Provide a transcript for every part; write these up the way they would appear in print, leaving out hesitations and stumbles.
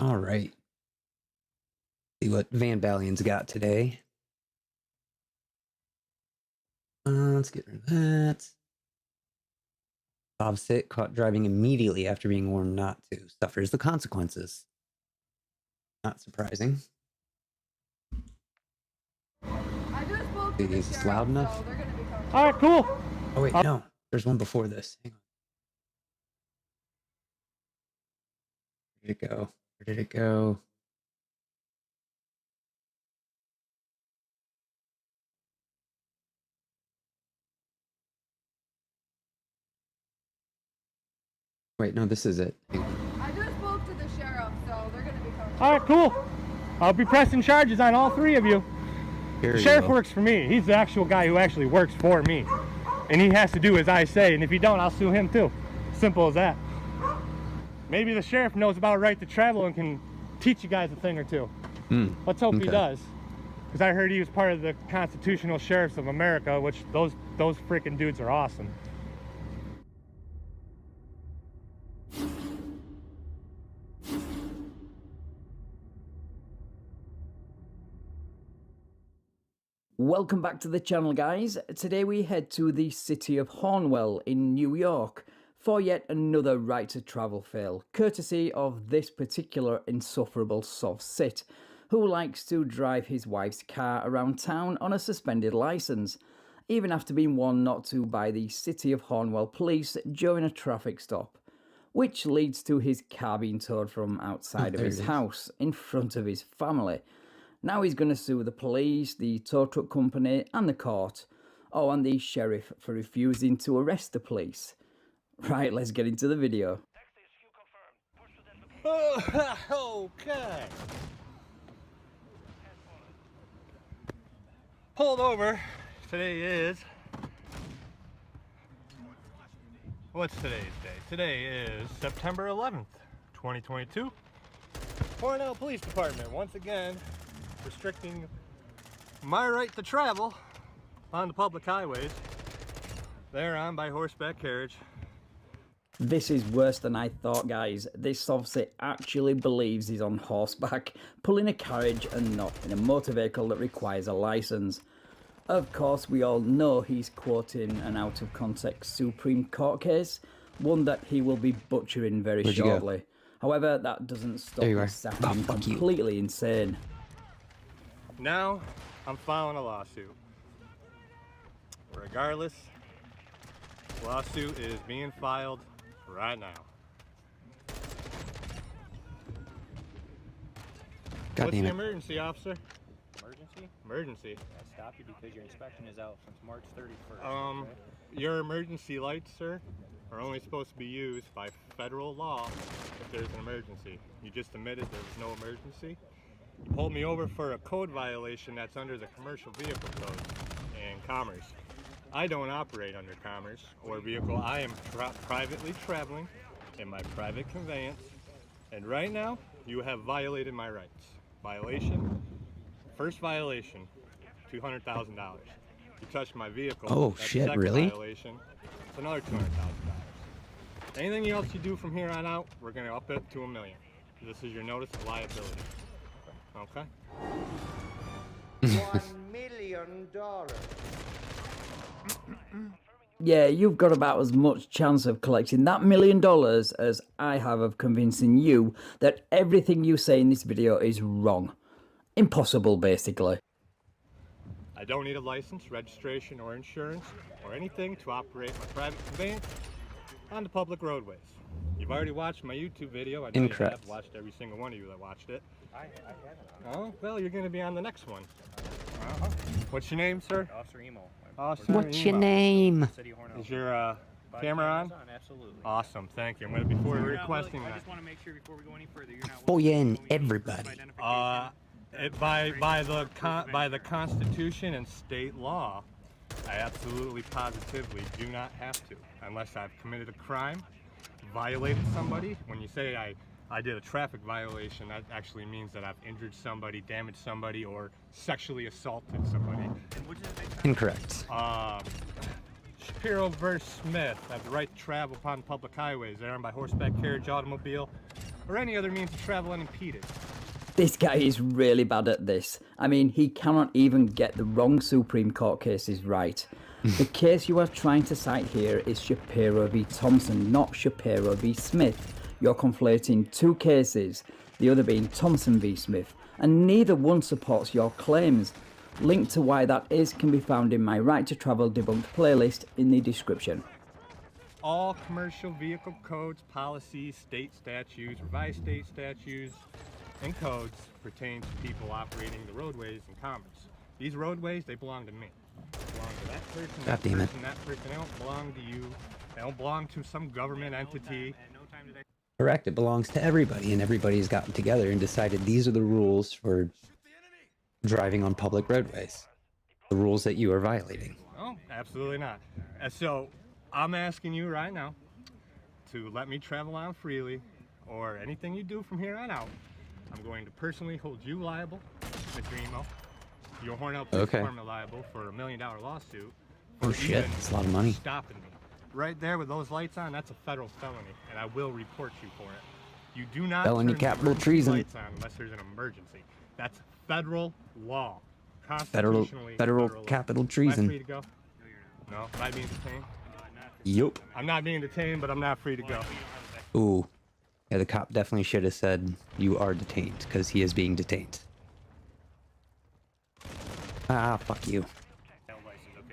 All right. See what Van Balion's got today. Let's get rid of that. SovCits, caught driving immediately after being warned not to, suffers the consequences. Not surprising. Is this loud enough? All right, cool. Oh wait, no. There's one before this. Hang on. Where did it go? Where did it go? Wait, no, this is it. Hang on. I just spoke to the sheriff, so they're going to be coming. All right, cool. I'll be pressing charges on all three of you. The sheriff works for me. He's the actual guy who actually works for me. And he has to do as I say, and if he don't, I'll sue him too. Simple as that. Maybe the sheriff knows about right to travel and can teach you guys a thing or two. Let's hope he does. Because I heard he was part of the Constitutional Sheriffs of America, which those freaking dudes are awesome. Welcome back to the channel, guys. Today we head to the city of Hornwell in New York for yet another right to travel fail, courtesy of this particular insufferable SovCits, who likes to drive his wife's car around town on a suspended license, even after being warned not to by the city of Hornwell police during a traffic stop, which leads to his car being towed from outside of his house in front of his family. Now he's going to sue the police, the tow truck company, and the court. Oh, and the sheriff for refusing to arrest the police. Right, let's get into the video. Okay. pulled over. Today is, what's today's date? Today is September 11th, 2022. Cornell Police Department, once again, restricting my right to travel on the public highways. They're on by horseback carriage. This is worse than I thought, guys. This SovCit actually believes he's on horseback, pulling a carriage and not in a motor vehicle that requires a license. Of course, we all know he's quoting an out-of-context Supreme Court case, one that he will be butchering very shortly. However, that doesn't stop him sounding completely insane. Now, I'm filing a lawsuit. Regardless, lawsuit is being filed right now. God What's damn the it. emergency, officer? Emergency? Emergency. I stopped you because your inspection is out since March 31st. Okay? Your emergency lights, sir, are only supposed to be used by federal law if there's an emergency. You just admitted there was no emergency. You pulled me over for a code violation that's under the commercial vehicle code and commerce. I don't operate under commerce or vehicle. I am privately traveling in my private conveyance, and right now you have violated my rights. Violation, first violation, $200,000. You touched my vehicle. Oh that's shit, second really? Violation, it's another $200,000. Anything else you do from here on out, we're gonna up it to $1 million. This is your notice of liability. Okay? $1 million. Yeah, you've got about as much chance of collecting that $1 million as I have of convincing you that everything you say in this video is wrong. Impossible, basically. I don't need a license, registration, or insurance, or anything to operate my private conveyance on the public roadways. You've already watched my YouTube video. I know you have watched every single one of you that watched it. I haven't. Oh, well, you're going to be on the next one. What's your name, sir? Officer Emo. Officer What's your Emo. name? City of Hornell. Is your camera on? Absolutely. Awesome, thank you. I'm going to before You're not requesting willing- I that. just want to make sure before we go any further, you're not For you willing and to show me any proof of everybody. identification, By the Constitution and state law, I absolutely positively do not have to, unless I've committed a crime, violated somebody. When you say I did a traffic violation, that actually means that I've injured somebody, damaged somebody, or sexually assaulted somebody. Incorrect. Shapiro versus Smith have the right to travel upon public highways. They're owned by horseback carriage, automobile, or any other means of travel unimpeded. This guy is really bad at this. I mean, he cannot even get the wrong Supreme Court cases right. The case you are trying to cite here is Shapiro v. Thompson, not Shapiro v. Smith. You're conflating two cases, the other being Thompson v. Smith, and neither one supports your claims. Link to why that is can be found in my Right to Travel Debunked playlist in the description. All commercial vehicle codes, policies, state statutes, revised state statutes, and codes pertain to people operating the roadways in commerce. These roadways, they belong to me. They belong to that person, God damn it. that person. They don't belong to you. They don't belong to some government entity. Correct. It belongs to everybody, and everybody's gotten together and decided these are the rules for driving on public roadways. The rules that you are violating. Oh, absolutely not. And so, I'm asking you right now to let me travel on freely, or anything you do from here on out. I'm going to personally hold you liable, Mr. Emo, your Hornell Police Department liable for $1 million lawsuit. Oh shit, that's a lot of money. Stopping me. Right there with those lights on, that's a federal felony, and I will report you for it. You do not Felony turn the capital emergency treason. lights on unless there's an emergency. That's federal law. Federal Constitutionally federal law. capital Am I treason. free to go? No? Am I being detained? Yup. I'm not being detained, but I'm not free to go. Ooh. Yeah, the cop definitely should have said you are detained, because he is being detained. Ah, fuck you.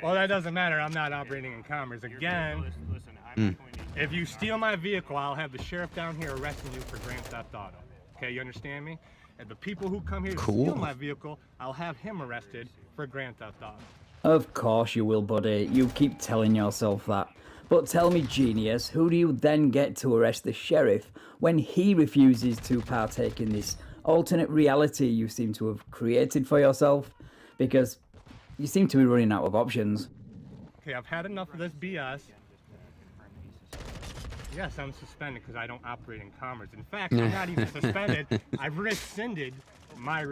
Well, that doesn't matter. I'm not operating in commerce. Again, Listen, I'm not going to... if you steal my vehicle, I'll have the sheriff down here arresting you for grand theft auto. Okay, you understand me? And the people who come here to steal my vehicle, I'll have him arrested for grand theft auto. Of course you will, buddy. You keep telling yourself that. But tell me, genius, who do you then get to arrest the sheriff when he refuses to partake in this alternate reality you seem to have created for yourself? Because You seem to be running out of options. Okay, I've had enough of this BS. Yes, I'm suspended because I don't operate in commerce. In fact, I'm not even suspended. I've rescinded my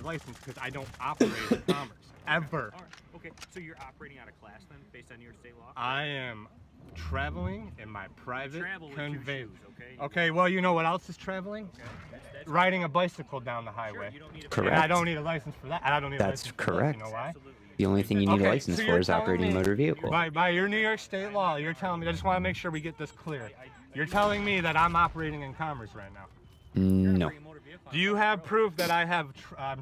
license because I don't operate in commerce. Ever. Okay, so you're operating out of class then, based on New York state law? I am traveling in my private Travel with your conveyance. shoes, okay? Okay, well, you know what else is traveling? That's Riding a bicycle down the highway. you don't need a Correct. And I don't need a license for that. I don't need a That's license for correct. That. You know why? Absolutely. The only thing you need a Okay, license so for you're is telling operating a me- motor vehicle. By your New York state law, you're telling me, I just want to make sure we get this clear. You're telling me that I'm operating in commerce right now. No. Do you have proof that I have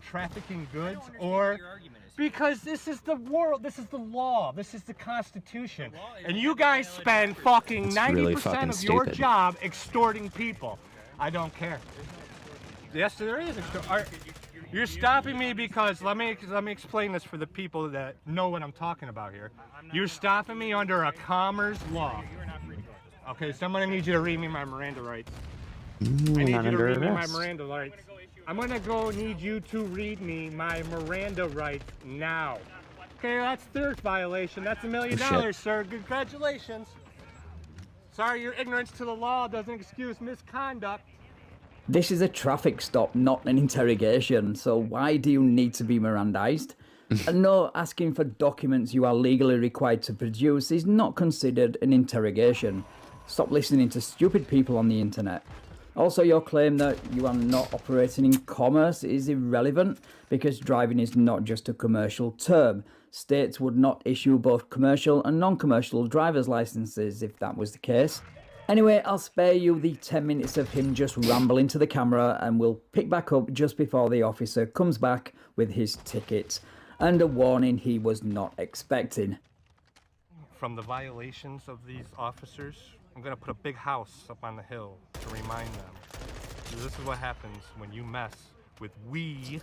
trafficking goods or because this is the world, this is the law, this is the Constitution, and you guys spend fucking It's 90% really fucking of your stupid. job extorting people. I don't care. Yes, there is. You're stopping me because let me explain this for the people that know what I'm talking about here. You're stopping me under a commerce law. Okay, somebody needs you to read me my Miranda rights. I need Not you to under read me my arrest. Miranda rights. I'm gonna go need you to read me my Miranda rights now. Okay, that's third violation. That's $1 million, shit. sir. Congratulations. Sorry, your ignorance to the law doesn't excuse misconduct. This is a traffic stop, not an interrogation, so why do you need to be Mirandized? And no, asking for documents you are legally required to produce is not considered an interrogation. Stop listening to stupid people on the internet. Also, your claim that you are not operating in commerce is irrelevant because driving is not just a commercial term. States would not issue both commercial and non-commercial driver's licenses if that was the case. Anyway, I'll spare you the 10 minutes of him just rambling to the camera and we'll pick back up just before the officer comes back with his ticket and a warning he was not expecting. From the violations of these officers, I'm gonna put a big house up on the hill to remind them. So this is what happens when you mess with we,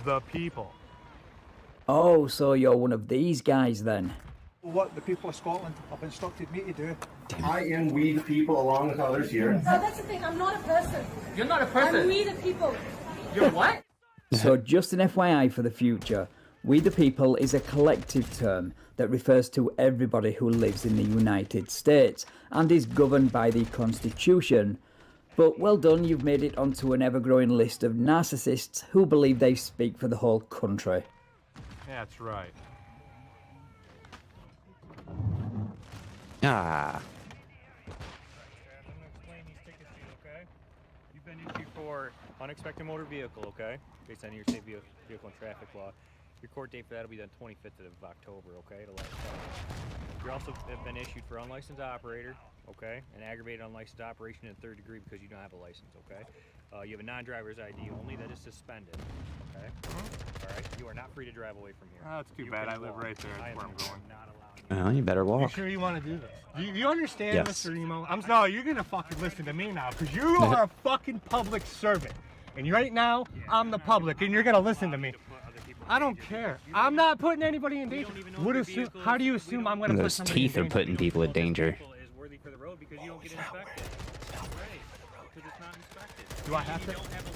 the people. Oh, so you're one of these guys then? What the people of Scotland have instructed me to do. I am we the people along with others here. No, that's the thing. I'm not a person. You're not a person. I'm we the people. You're what? So just an FYI for the future, we the people is a collective term that refers to everybody who lives in the United States and is governed by the Constitution. But well done, you've made it onto an ever-growing list of narcissists who believe they speak for the whole country. That's right. Ah. I'm gonna explain these tickets to you, okay? You've been issued for unexpected motor vehicle, okay? Based on your state vehicle and traffic law. Your court date for that will be the 25th of October, okay? It'll last 5 months. You also have been issued for unlicensed operator, okay? An aggravated unlicensed operation in third degree because you don't have a license, okay? You have a non-driver's ID only that is suspended, okay? All right, you are not free to drive away from here. Oh, that's too You bad. can I live walk. right there. I That's where am I'm going. not allowing you. Well, you better You walk. sure you want to do this? Do you understand, Yes. Mr. Emo? No, you're gonna fucking listen to me now, because you are a fucking public servant. And right now, I'm the public, and you're gonna listen to me. I don't care. I'm not putting anybody in danger. How do you assume I'm gonna put Those somebody in teeth are danger? putting people in danger. Is worthy for the road because you don't get inspected. Right. Because it's not inspected.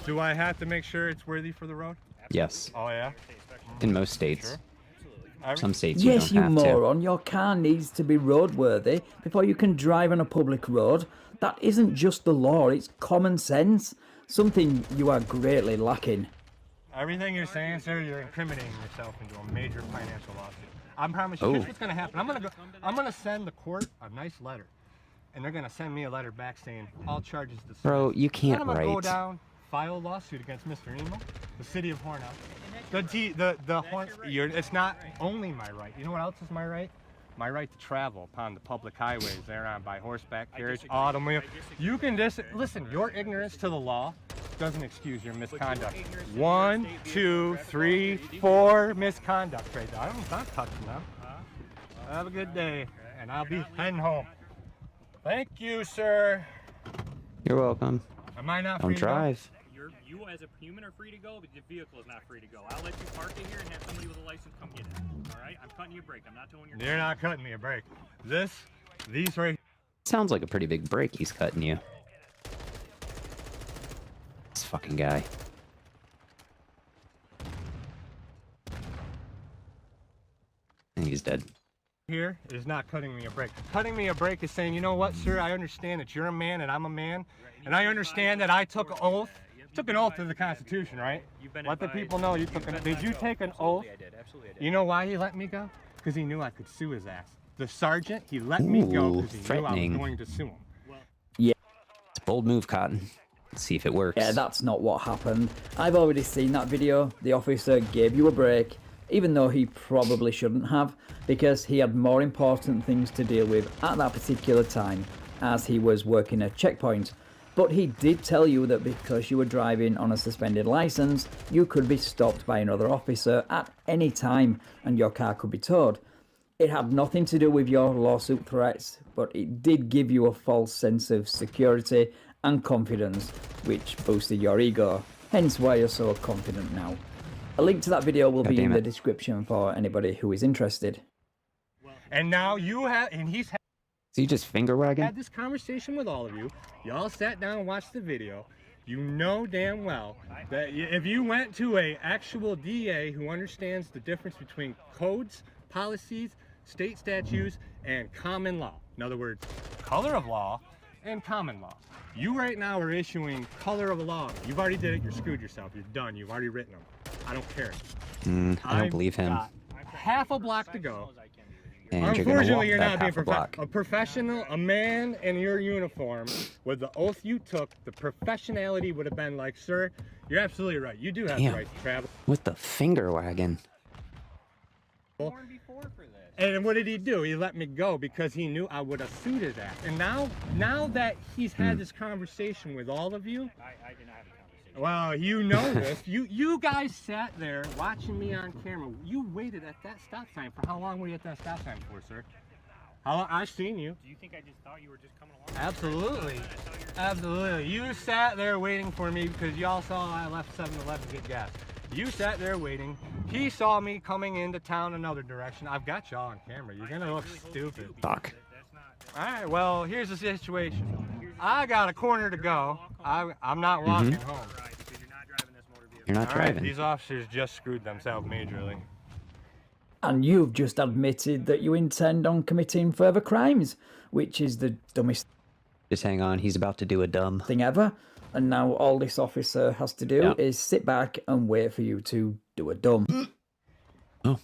Do I have to make sure it's worthy for the road? Yes. Oh yeah. In most states. Sure. Some states you Yes, don't you have to. moron, your car needs to be roadworthy before you can drive on a public road. That isn't just the law, it's common sense. Something you are greatly lacking. Everything you're saying, sir, you're incriminating yourself into a major financial lawsuit. I promise you. Here's what's gonna happen. I'm gonna send the court a nice letter, and they're gonna send me a letter back saying all charges dismissed. Bro, you can't Then I'm gonna go write. down, file a lawsuit against Mr. Emo, the city of Hornell. It's not only my right. You know what else is my right? My right to travel upon the public highways thereon by horseback, carriage, automobile. You can listen. Your ignorance to the law doesn't excuse your misconduct. 1, 2, 3, 4 misconduct right there. I'm not touching them. Have a good day, and I'll be heading home. Thank you, sir. You're welcome. Am I not Don't free to go? drive. You as a human are free to go, but the vehicle is not free to go. I'll let you park it here and have somebody with a license come get it. All right? I'm cutting you a break. I'm not towing your car. You're not cutting me a break. These right. Sounds like a pretty big break he's cutting you. This fucking guy. he's dead. Here is not cutting me a break. Cutting me a break is saying, you know what, sir, I understand that you're a man and I'm a man, and I understand that I took an oath. Took an oath to the Constitution, right? Let the people know you took an. Did you take an oath? I did. Absolutely, I did. You know why he let me go? Because he knew I could sue his ass. The sergeant, he let me go because he threatening. knew I was going to sue him. It's a bold move, Cotton. Let's see if it works. Yeah, that's not what happened. I've already seen that video. The officer gave you a break, even though he probably shouldn't have, because he had more important things to deal with at that particular time, as he was working a checkpoint. But he did tell you that because you were driving on a suspended license, you could be stopped by another officer at any time and your car could be towed. It had nothing to do with your lawsuit threats, but it did give you a false sense of security and confidence, which boosted your ego, hence why you're so confident now. A link to that video will be in the description for anybody who is interested. And now you have, and he's So you just finger wagging? had this conversation with all of you. Y'all sat down and watched the video. You know damn well that if you went to a actual DA who understands the difference between codes, policies, state statutes, and common law. In other words, color of law and common law. You right now are issuing color of law. You've already did it. You're screwed yourself. You're done. You've already written them. I don't care. I don't believe him. Got half a block to go. And you're gonna walk Unfortunately, you're back not being half a block. a professional, a man in your uniform with the oath you took. The professionality would have been like, sir, you're absolutely right. You do have the Damn. right to travel. With the finger wagging. And what did he do? He let me go because he knew I would have sued his ass. And now that he's had this conversation with all of you, I did not have a conversation. well, you know this. You guys sat there watching me on camera. You waited at that stop sign for how long were you at that stop sign for, sir? How long? I've seen you. Do you think I just thought you were just coming along? Absolutely. Absolutely. You sat there waiting for me because y'all saw I left 7-Eleven to get gas. You sat there waiting. He saw me coming into town another direction. I've got y'all on camera. You're gonna look stupid. Fuck. Alright, well, here's the situation. I got a corner to go. I'm not walking home. Right, because you're not driving this motor vehicle. You're not Alright, driving. these officers just screwed themselves majorly. And you've just admitted that you intend on committing further crimes, which is the dumbest Just hang on. He's about to do a dumb. thing ever. And now all this officer has to do is sit back and wait for you to do a dumb. Oh.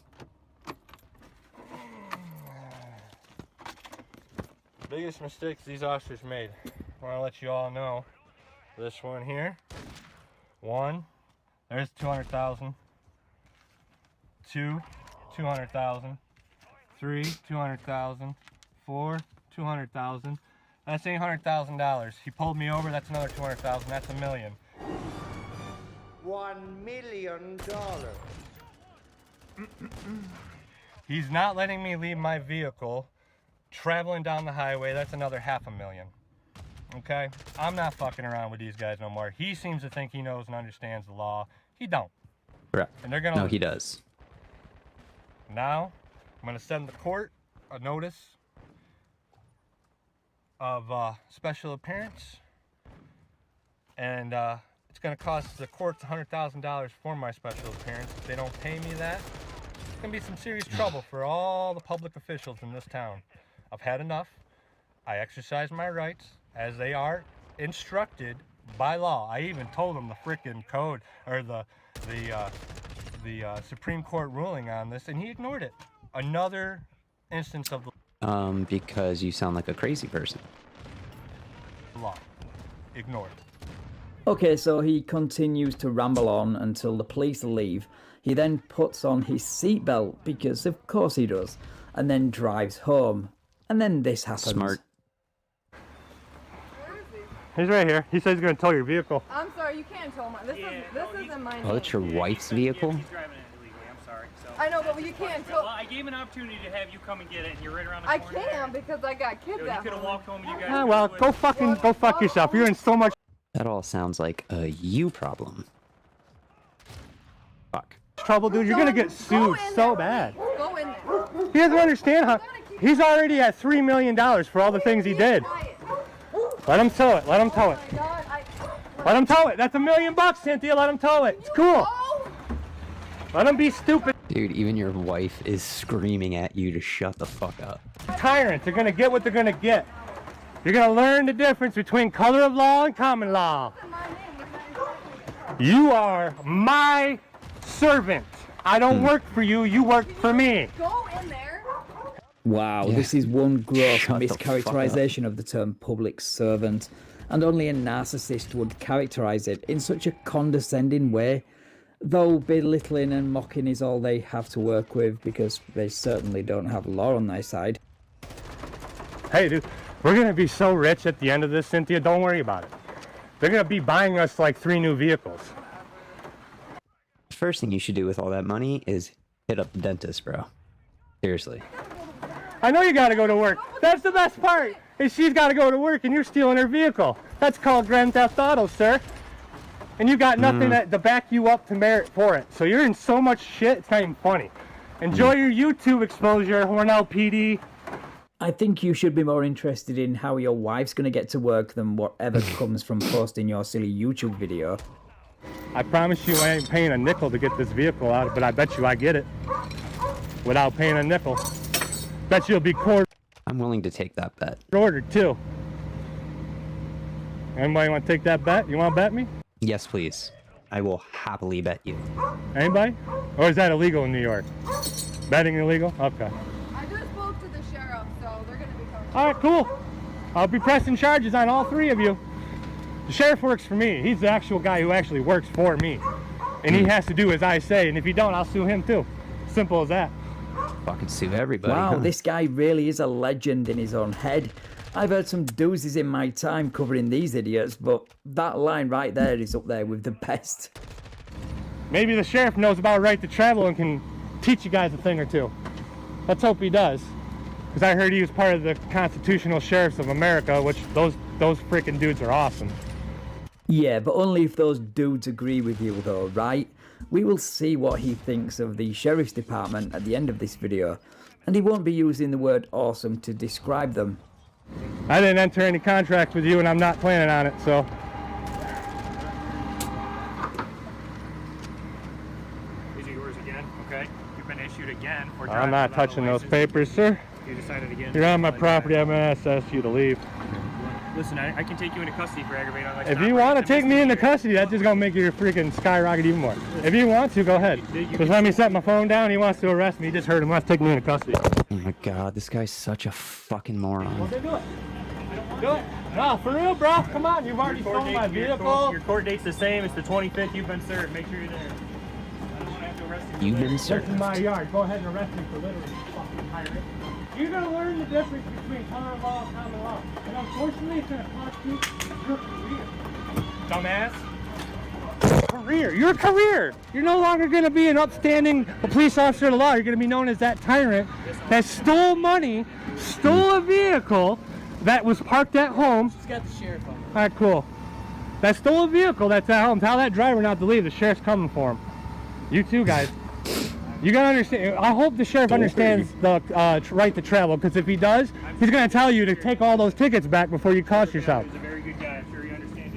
Biggest mistakes these officers made. I want to let you all know. This one here. 1, there's 200,000. 2, 200,000. 3, 200,000. 4, 200,000. That's $800,000. He pulled me over. That's another 200,000. That's $1 million. $1 million. He's not letting me leave my vehicle. Traveling down the highway. That's another $500,000. Okay, I'm not fucking around with these guys no more. He seems to think he knows and understands the law. He don't. Correct. And they're gonna. No, he does. Now, I'm gonna send the court a notice of special appearance, and it's gonna cost the courts $100,000 for my special appearance. If they don't pay me that, it's gonna be some serious trouble for all the public officials in this town. I've had enough. I exercise my rights as they are instructed by law. I even told them the frickin' code or the Supreme Court ruling on this, and he ignored it. Another instance of the Because you sound like a crazy person. law. Ignored. Okay, so he continues to ramble on until the police leave. He then puts on his seatbelt, because of course he does, and then drives home. And then this happens. Smart. He's right here. He says he's going to tow your vehicle. I'm sorry, you can't tow mine. This isn't my name. Oh, it's your wife's vehicle? He's driving it illegally. I'm sorry. So. I know, but you can't Well, tow. I gave him an opportunity to have you come and get it, and you're right around the I corner. can't because I got kids You at could have home. walked home. And you guys. Ah, well, go fuck yourself. You're in so much. That all sounds like a you problem. Fuck. Trouble, dude. You're going to get sued so bad. Go in there. He doesn't understand how. He's already at $3 million for all the things he did. Let him tow it. Let him tow it. Oh my God, Let him tow it. That's $1 million, Cynthia. Let him tow it. It's cool. Oh! Let him be stupid. Dude, even your wife is screaming at you to shut the fuck up. Tyrants are gonna get what they're gonna get. You're gonna learn the difference between color of law and common law. You are my servant. I don't work for you, you work for me. Go in there. Wow, Yeah. this is one gross Shut the fuck mischaracterization of the term public servant, and only a narcissist would characterize it in such a condescending way, though belittling and mocking is all they have to work with because they certainly don't have law on their side. Hey dude, we're gonna be so rich at the end of this, Cynthia, don't worry about it. They're gonna be buying us like 3 new vehicles. First thing you should do with all that money is hit up the dentist, bro. Seriously. I know you gotta go to work. That's the best part, is she's gotta go to work and you're stealing her vehicle. That's called Grand Theft Auto, sir. And you got nothing to back you up to merit for it. So you're in so much shit, it's not even funny. Enjoy your YouTube exposure, Hornell PD. I think you should be more interested in how your wife's going to get to work than whatever comes from posting your silly YouTube video. I promise you I ain't paying a nickel to get this vehicle out, but I bet you I get it without paying a nickel. Bet you'll be court I'm willing to take that bet. ordered too. Anybody want to take that bet? You want to bet me? Yes, please. I will happily bet you. Anybody? Or is that illegal in New York? Betting illegal? Okay. I just spoke to the sheriff, so they're gonna be coming. All right, cool. I'll be pressing charges on all 3 of you. The sheriff works for me. He's the actual guy who actually works for me. And he has to do as I say, and if he don't, I'll sue him too. Simple as that. Fucking sue everybody. Wow, huh? this guy really is a legend in his own head. I've heard some doozies in my time covering these idiots, but that line right there is up there with the best. Maybe the sheriff knows about right to travel and can teach you guys a thing or two. Let's hope he does. Because I heard he was part of the Constitutional Sheriffs of America, which those freaking dudes are awesome. Yeah, but only if those dudes agree with you though, right? We will see what he thinks of the Sheriff's Department at the end of this video, and he won't be using the word awesome to describe them. I didn't enter any contract with you and I'm not planning on it, so. These are yours again, okay? You've been issued again for I'm not driving touching without a those license. papers, sir. You decided again. You're on my to property. drive. I'm going to ask you to leave. Listen, I can take you into custody for aggravated unlicensed If you operation. want to It's a take me into misdemeanor. custody, that's just going to make your freaking skyrocket even more. If you want to, go ahead. Just let me set my phone down. He wants to arrest me. He just heard him. Wants to take me into custody. Oh my god, this guy's such a fucking moron. Okay, do it. Do it. No, for real, bro. Come on. You've already stolen my vehicle. Your court date's the same. It's the 25th. You've been served. Make sure you're there. I don't want to have to arrest you. You've been This served. is my yard. Go ahead and arrest me for littering, you fucking pirate. You're going to learn the difference between common law and common law. And unfortunately, it's going to cost you your career. Dumbass. Career. Your career. You're no longer going to be an upstanding police officer of the law. You're going to be known as that tyrant that stole money, stole a vehicle that was parked at home. Just got the sheriff on. All right, cool. That stole a vehicle that's at home. Tell that driver not to leave. The sheriff's coming for him. You too, guys. You gotta understand. I hope the sheriff understands the right to travel, because if he does, he's gonna tell you to take all those tickets back before you cost yourself. He's a very good guy. I'm sure he understands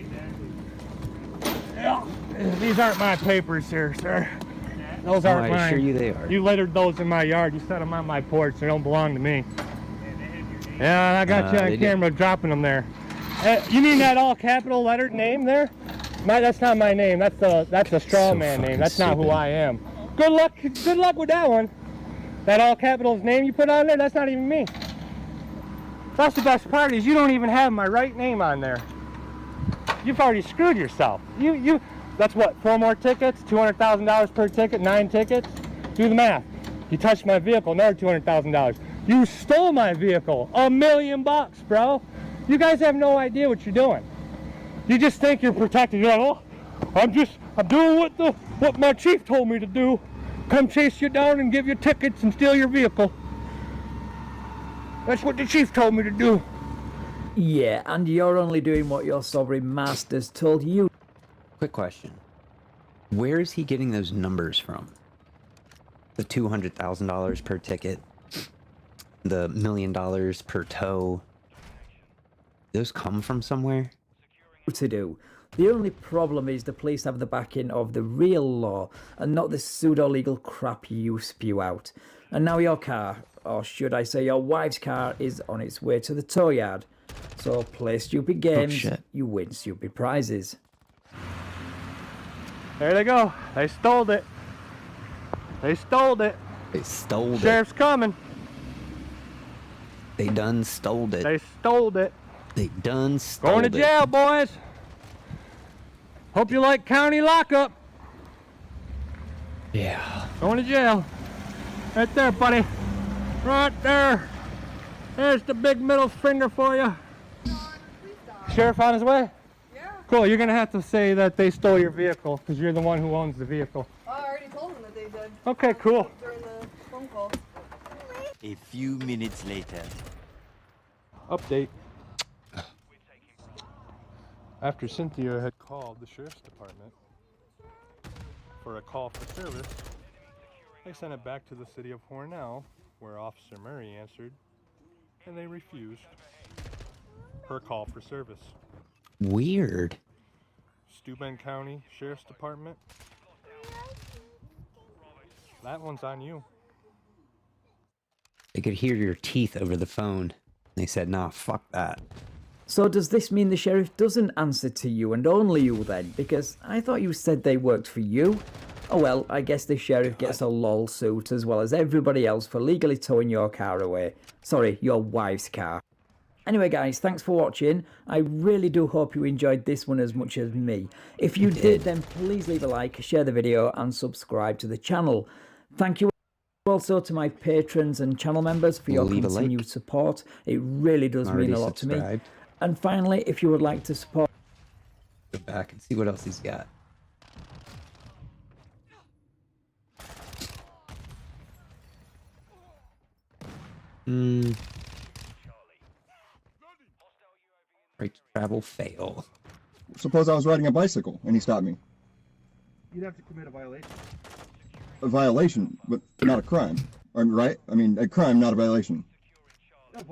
exactly. These aren't my papers, sir. Those Oh, aren't I mine. assure you they are. You littered those in my yard. You set them on my porch. They don't belong to me. Yeah, and I got you they on did. camera dropping them there. You mean that all capital lettered name there? That's not my name. That's a straw So man name. fucking That's not who stupid. I am. Good luck with that one. That all capitals name you put on there, that's not even me. That's the best part, is you don't even have my right name on there. You've already screwed yourself. That's what, 4 more tickets, $200,000 per ticket, 9 tickets? Do the math. You touched my vehicle, another $200,000. You stole my vehicle, $1 million, bro. You guys have no idea what you're doing. You just think you're protected. You're like, oh, I'm doing what my chief told me to do. Come chase you down and give you tickets and steal your vehicle. That's what the chief told me to do. Yeah, and you're only doing what your sovereign masters told you. Quick question. Where is he getting those numbers from? The $200,000 per ticket, the $1 million per tow. Those come from somewhere? To do. The only problem is the police have the backing of the real law and not the pseudo-legal crap you spew out. And now your car, or should I say your wife's car, is on its way to the tow yard. So play stupid games, you win stupid prizes. There they go. They stole it. They stole it. They stole it. Sheriff's coming. They done stole it. They stole it. They done stole Going to jail, boys. Hope you like county lockup. Yeah. Going to jail. Right there, buddy. Right there. There's the big middle finger for you. Sheriff on his way? Yeah. Cool, you're going to have to say that they stole your vehicle because you're the one who owns the vehicle. Oh, I already told them that they did. Okay, cool. During the phone call. A few minutes later. Update. After Cynthia had called the sheriff's department for a call for service, they sent it back to the city of Hornell, where Officer Murray answered, and they refused her call for service. Weird. Steuben County Sheriff's Department, that one's on you. They could hear your teeth over the phone. They said, nah, fuck that. So does this mean the sheriff doesn't answer to you and only you then? Because I thought you said they worked for you. Oh well, I guess the sheriff gets a lol suit as well as everybody else for legally towing your car away. Sorry, your wife's car. Anyway guys, thanks for watching. I really do hope you enjoyed this one as much as me. If you did, then please leave a like, share the video and subscribe to the channel. Thank you also to my patrons and channel members for your continued support. It really does mean a lot to me. And finally, if you would like to support... Go back and see what else he's got. Right to travel fail. Suppose I was riding a bicycle and he stopped me. You'd have to commit a violation. A violation, but not a crime. Right? I mean, a crime, not a violation.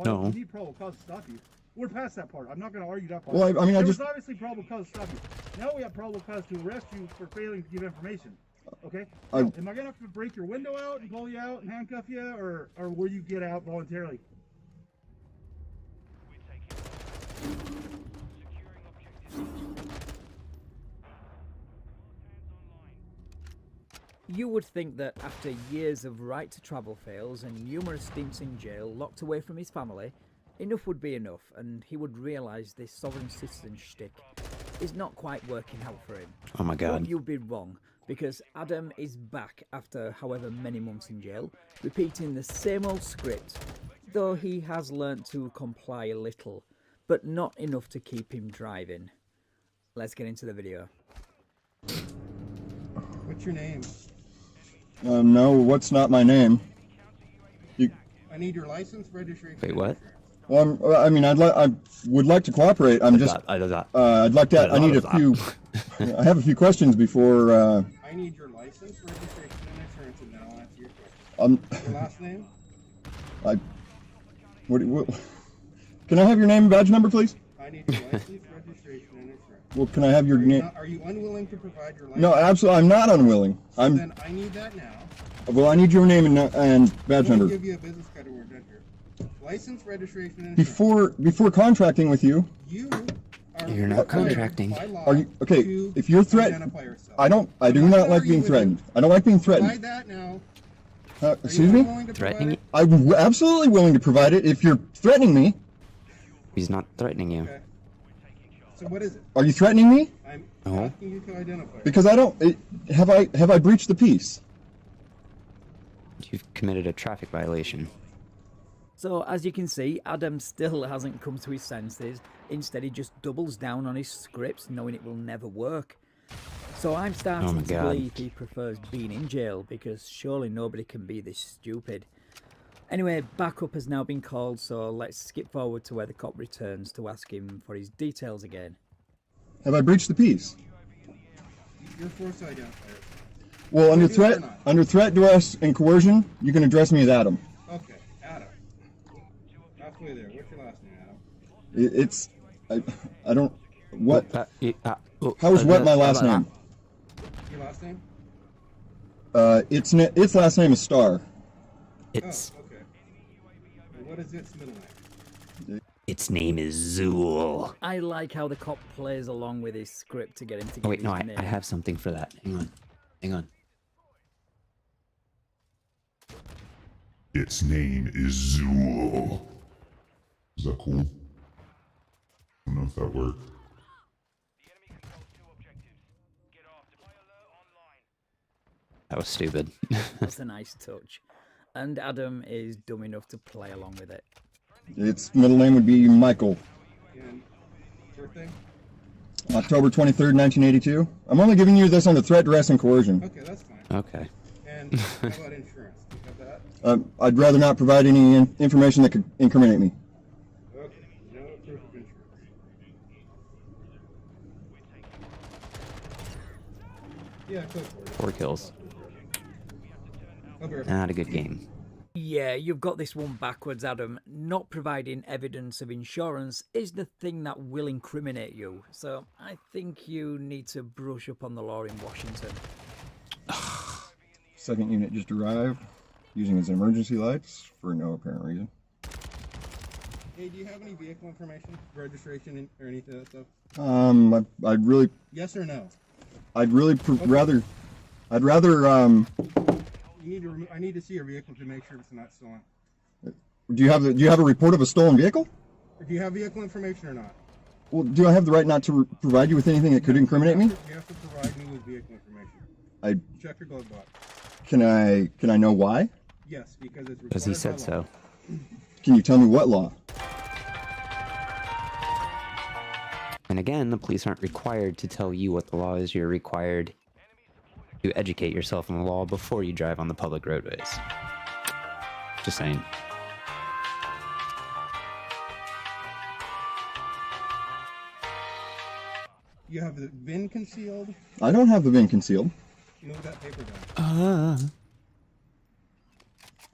No. You need probable cause to stop you. We're past that part. I'm not going to argue that part. Well, I mean, there was obviously probable cause to stop you. Now we have probable cause to arrest you for failing to give information. Okay? Now, am I going to have to break your window out and pull you out and handcuff you, or will you get out voluntarily? You would think that after years of right to travel fails and numerous stints in jail, locked away from his family, enough would be enough, and he would realise this sovereign citizen shtick is not quite working out for him. Oh my god. But you'd be wrong, because Adam is back after however many months in jail, repeating the same old script, though he has learnt to comply a little, but not enough to keep him driving. Let's get into the video. What's your name? No, what's not my name? I need your license, registration. Wait, what? Well, I mean, I would like to cooperate. I'd like to. I need a few. I have a few questions before. I need your license, registration, and insurance, and then I'll answer your questions. Your last name? What? Can I have your name and badge number, please? I need your license, registration, and insurance. Well, can I have your name? Are you unwilling to provide your license? No, absolutely. I'm not unwilling. Then I need that now. Well, I need your name and badge number. I'll give you a business card when we're done here. License, registration, and insurance. Before contracting with you. You're not contracting. Are you okay? If you're threatened, I do not like being threatened. I don't like being threatened. Provide that now. Excuse me? Threatening? I'm absolutely willing to provide it if you're threatening me. He's not threatening you. Okay. So what is it? Are you threatening me? I'm No. asking you to identify. Because I don't. Have I breached the peace? You've committed a traffic violation. So, as you can see, Adam still hasn't come to his senses. Instead, he just doubles down on his scripts, knowing it will never work. So I'm starting to believe he prefers being in jail, because surely nobody can be this stupid. Anyway, backup has now been called, so let's skip forward to where the cop returns to ask him for his details again. Have I breached the peace? You're forced to identify it. Well, under threat, duress, and coercion, you can address me as Adam. Okay, Adam. Halfway there. What's your last name, Adam? I don't. What? How is Wet my last name? Your last name? Its last name is Star. It's. Oh, okay. What is its middle name? Its name is Zool. I like how the cop plays along with his script to get him to give Oh wait, no, his name. I have something for that. Hang on. Its name is Zool. Is that cool? I don't know if that worked. That was stupid. That's a nice touch. And Adam is dumb enough to play along with it. Its middle name would be Michael. And birthday? October 23rd, 1982. I'm only giving you this under threat, duress, and coercion. Okay, that's fine. Okay. And how about insurance? Do you have that? I'd rather not provide any information that could incriminate me. Okay, no proof of insurance. Yeah, go for it. 4 kills. I'll be right back. Not a good game. Yeah, you've got this one backwards, Adam. Not providing evidence of insurance is the thing that will incriminate you. So I think you need to brush up on the law in Washington. Second unit just arrived, using its emergency lights for no apparent reason. Hey, do you have any vehicle information, registration, or anything of that stuff? I'd really. Yes or no? I'd really rather. I'd rather. I need to see your vehicle to make sure it's not stolen. Do you have a report of a stolen vehicle? Do you have vehicle information or not? Well, do I have the right not to provide you with anything that could incriminate me? You have to provide me with vehicle information. Check your glove box. Can I know why? Yes, because it's required. Because he said so. Can you tell me what law? And again, the police aren't required to tell you what the law is. You're required to educate yourself on the law before you drive on the public roadways. Just saying. You have the VIN concealed. I don't have the VIN concealed. Move that paper down.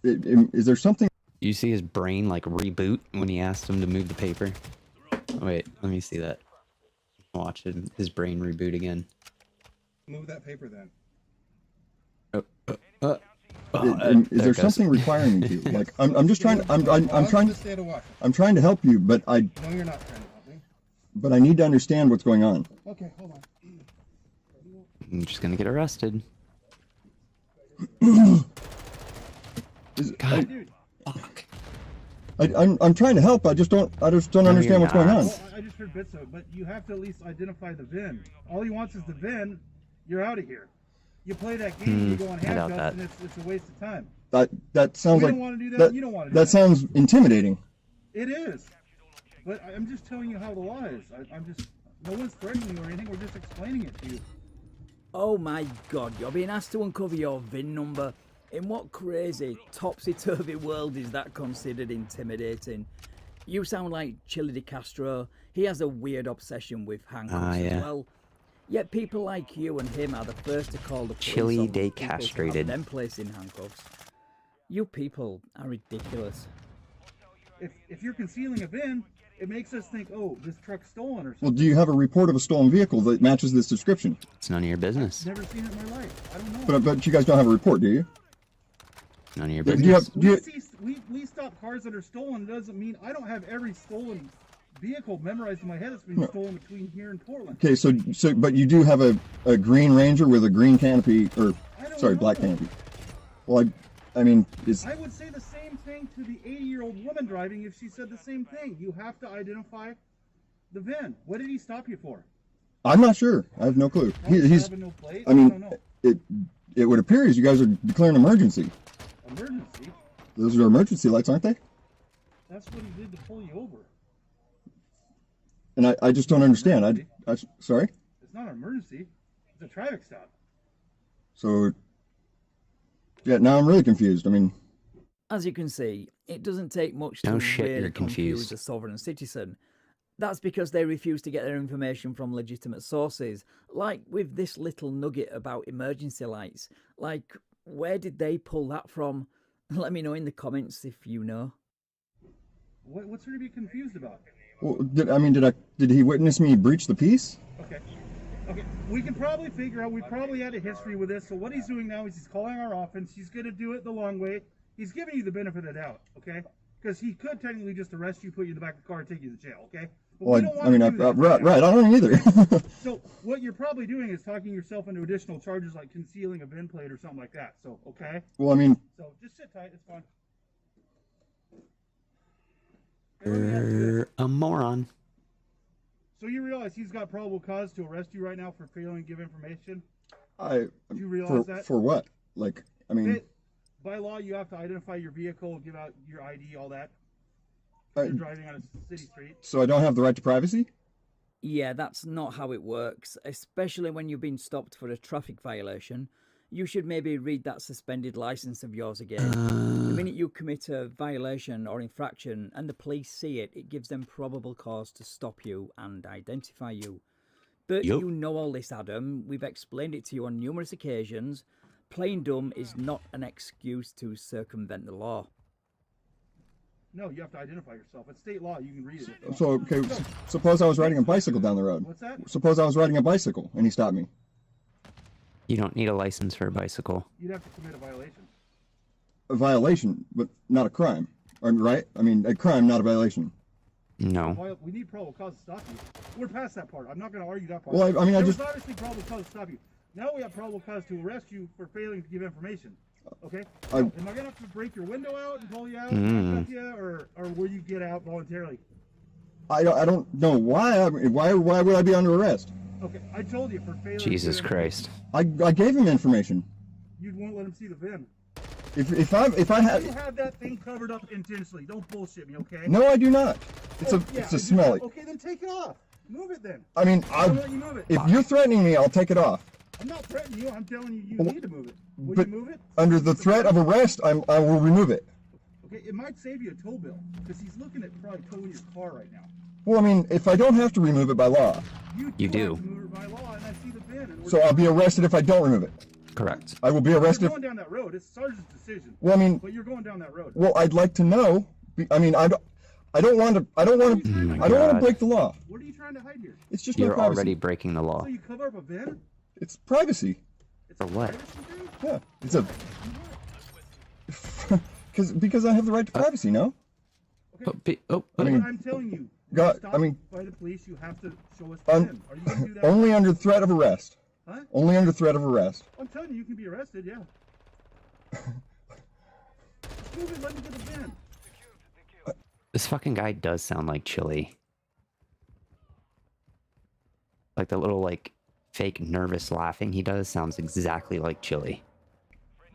Is there something? You see his brain like reboot when he asked him to move the paper? Oh, wait, let me see that. Watch his brain reboot again. Move that paper then. Is there something requiring me to? Like, I'm just trying. I'm trying to help you, but No, you're not trying to help me. But I need to understand what's going on. Okay, hold on. I'm just gonna get arrested. God. Fuck. I'm trying to help. I just don't understand what's going on. Well, I just heard bits of it, but you have to at least identify the VIN. All he wants is the VIN. You're out of here. You play that game, you go on handcuffs, and it's a waste of time. That sounds like. You don't want to do that. You don't want to do that. That sounds intimidating. It is, but I'm just telling you how the law is. I'm just. No one's threatening you or anything. We're just explaining it to you. Oh my god, you're being asked to uncover your VIN number. In what crazy, topsy-turvy world is that considered intimidating? You sound like Chili de Castro. He has a weird obsession with handcuffs as well. Yet people like you and him are the first to call the police Chili de castrated. Them placing handcuffs. You people are ridiculous. If you're concealing a VIN, it makes us think, oh, this truck's stolen or something. Well, do you have a report of a stolen vehicle that matches this description? It's none of your business. Never seen it in my life. I don't know. But you guys don't have a report, do you? None of your business. We stop cars that are stolen. It doesn't mean I don't have every stolen vehicle memorized in my head that's been stolen between here and Portland. Okay, but you do have a green Ranger with a green canopy, or sorry, black canopy. Well, I mean, I would say the same thing to the 80-year-old woman driving if she said the same thing. You have to identify the VIN. What did he stop you for? I'm not sure. I have no clue. He's. No plate? I mean, it would appear as you guys are declaring emergency. Emergency? Those are emergency lights, aren't they? That's what he did to pull you over. And I just don't understand. I sorry? It's not an emergency. It's a traffic stop. So, yeah, now I'm really confused. I mean... As you can see, it doesn't take much to really confuse a sovereign citizen. That's because they refuse to get their information from legitimate sources, like with this little nugget about emergency lights. Like, where did they pull that from? Let me know in the comments if you know. What's there to be confused about? Well, did he witness me breach the peace? Okay. Okay, we can probably figure out, we probably had a history with this, so what he's doing now is he's calling our offense, he's going to do it the long way. He's giving you the benefit of the doubt, okay? Because he could technically just arrest you, put you in the back of the car, and take you to jail, okay? But well, right, I don't either. So what you're probably doing is talking yourself into additional charges like concealing a VIN plate or something like that, so, okay? Well, I mean... So just sit tight, it's fine. You're a moron. So you realize he's got probable cause to arrest you right now for failing to give information? Do you realize that? For what? Like, I mean... By law, you have to identify your vehicle, give out your ID, all that. You're driving on a city street. So I don't have the right to privacy? Yeah, that's not how it works, especially when you've been stopped for a traffic violation. You should maybe read that suspended license of yours again. The minute you commit a violation or infraction and the police see it, it gives them probable cause to stop you and identify you. But you know all this, Adam. We've explained it to you on numerous occasions. Playing dumb is not an excuse to circumvent the law. No, you have to identify yourself. It's state law. You can read it. So, okay, suppose I was riding a bicycle down the road. What's that? Suppose I was riding a bicycle and he stopped me. You don't need a license for a bicycle. You'd have to commit a violation. A violation, but not a crime, right? I mean, a crime, not a violation. No. We need probable cause to stop you. We're past that part. I'm not going to argue that part. Well, I mean, there was obviously probable cause to stop you. Now we have probable cause to arrest you for failing to give information. Okay? Am I going to have to break your window out and pull you out and handcuff you, or will you get out voluntarily? I don't know why. Why would I be under arrest? Okay, I told you for failing. Jesus Christ! I gave him information. You won't let him see the VIN. If I had. You have that thing covered up intentionally. Don't bullshit me, okay? No, I do not. It's a smelly. Okay, then take it off. Move it then. I mean, if you're threatening me, I'll take it off. I'm not threatening you. I'm telling you, you need to move it. Will you move it? Under the threat of arrest, I will remove it. Okay, it might save you a tow bill because he's looking at probably towing your car right now. Well, I mean, if I don't have to remove it by law. You do. Have to remove it by law, and I see the VIN. So I'll be arrested if I don't remove it. Correct. I will be arrested. You're going down that road. It's Sergeant's decision. Well, I mean. But you're going down that road. Well, I'd like to know. I mean, I don't want to break the law. What are you trying to hide here? It's just you're already breaking the law. So you cover up a VIN? It's privacy. For what? Yeah, it's a. because I have the right to privacy, no? Okay. I mean, I'm telling you. I mean, by the police, you have to show us the VIN. Are you going to do that? Only under threat of arrest. Huh? Only under threat of arrest. I'm telling you, you can be arrested. Yeah. Just move it. Let me get the VIN. This fucking guy does sound like Chili. Like the little fake nervous laughing he does sounds exactly like Chili.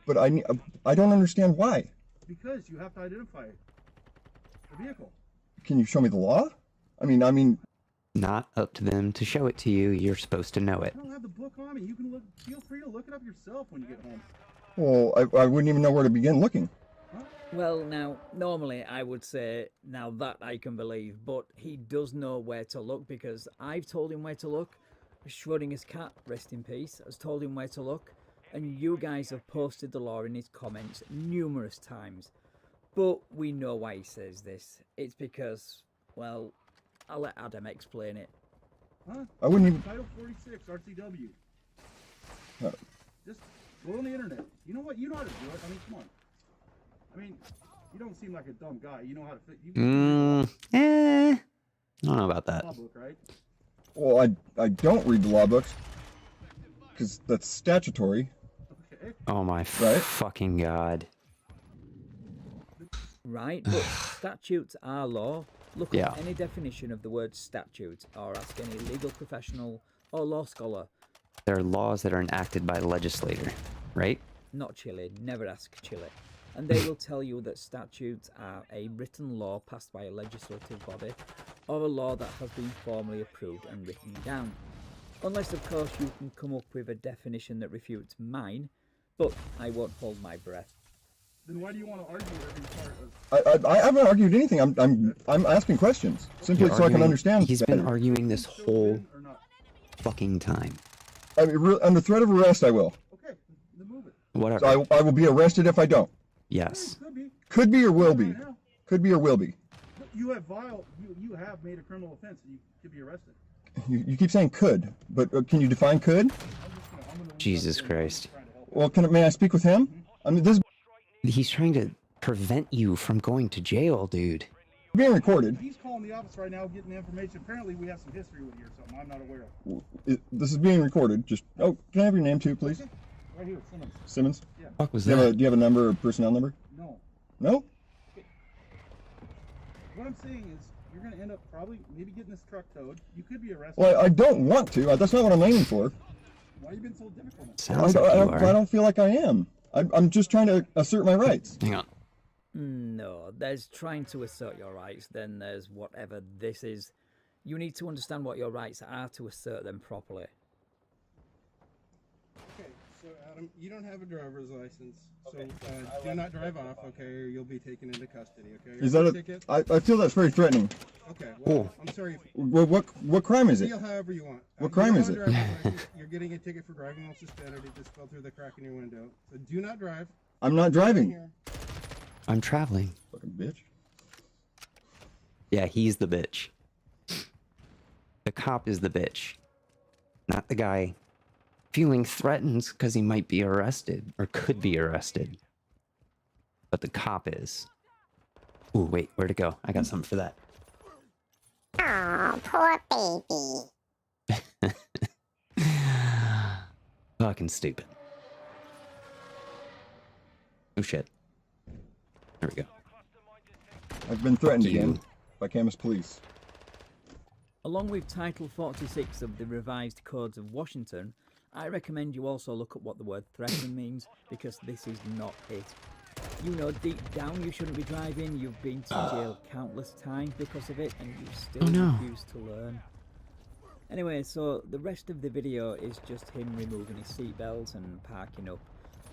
But I don't understand why. Because you have to identify the vehicle. Can you show me the law? I mean. Not up to them to show it to you. You're supposed to know it. I don't have the book on me. You can look. Feel free to look it up yourself when you get home. Well, I wouldn't even know where to begin looking. Huh? Well, now, normally I would say, now that I can believe, but he does know where to look because I've told him where to look. Schrodinger's cat, rest in peace, has told him where to look, and you guys have posted the law in his comments numerous times. But we know why he says this. It's because, well, I'll let Adam explain it. Huh? I wouldn't even... Title 46, RCW. Just go on the internet. You know what? You know how to do it. I mean, come on. I mean, you don't seem like a dumb guy. You know how to fit. I don't know about that. Law book, right? Well, I don't read the law books because that's statutory. Okay. Oh my fucking god. Right, but statutes are law. Look up any definition of the word statute or ask any legal professional or law scholar. There are laws that are enacted by the legislator, right? Not Chile. Never ask Chile. And they will tell you that statutes are a written law passed by a legislative body or a law that has been formally approved and written down. Unless, of course, you can come up with a definition that refutes mine, but I won't hold my breath. Then why do you want to argue every part of... I haven't argued anything. I'm asking questions simply so I can understand. He's been arguing this whole fucking time. I mean, under threat of arrest, I will. Okay, then move it. Whatever. So I will be arrested if I don't. Yes. Could be. Could be or will be. Could be or will be. you have you have made a criminal offense and you could be arrested. You keep saying could, but can you define could? Jesus Christ. Well, may I speak with him? I mean, this. He's trying to prevent you from going to jail, dude. Being recorded. He's calling the office right now, getting the information. Apparently, we have some history with you or something I'm not aware of. This is being recorded. Just can I have your name too, please? Right here, Simmons. Simmons. Yeah. Fuck was Do that? you have a number or personnel number? No. No. What I'm saying is, you're going to end up probably maybe getting this truck towed. You could be arrested. Well, I don't want to. That's not what I'm aiming for. Why have you been so difficult? Sounds like you are. I don't feel like I am. I'm just trying to assert my rights. Hang on. No, there's trying to assert your rights, then there's whatever this is. You need to understand what your rights are to assert them properly. Okay, so Adam, you don't have a driver's license, so do not drive off, okay, or you'll be taken into custody, okay? Is that a ticket? I feel that's very threatening. Okay, well, I'm sorry. What crime is it? Feel however you want. What crime is it? You're getting a ticket for driving while suspended. It just fell through the crack in your window. So do not drive. I'm not driving. I'm traveling. Fucking bitch. Yeah, he's the bitch. The cop is the bitch. Not the guy feeling threatened because he might be arrested or could be arrested. But the cop is. Ooh, wait, where'd it go? I got something for that. Oh, poor baby. Fucking stupid. Oh shit. There we go. I've been threatened Fuck you. again by Camas Police. Along with Title 46 of the Revised Codes of Washington, I recommend you also look at what the word threaten means, because this is not it. You know, deep down you shouldn't be driving, you've been to jail countless times because of it, and you still refuse to learn. Anyway, so the rest of the video is just him removing his seatbelt and parking up,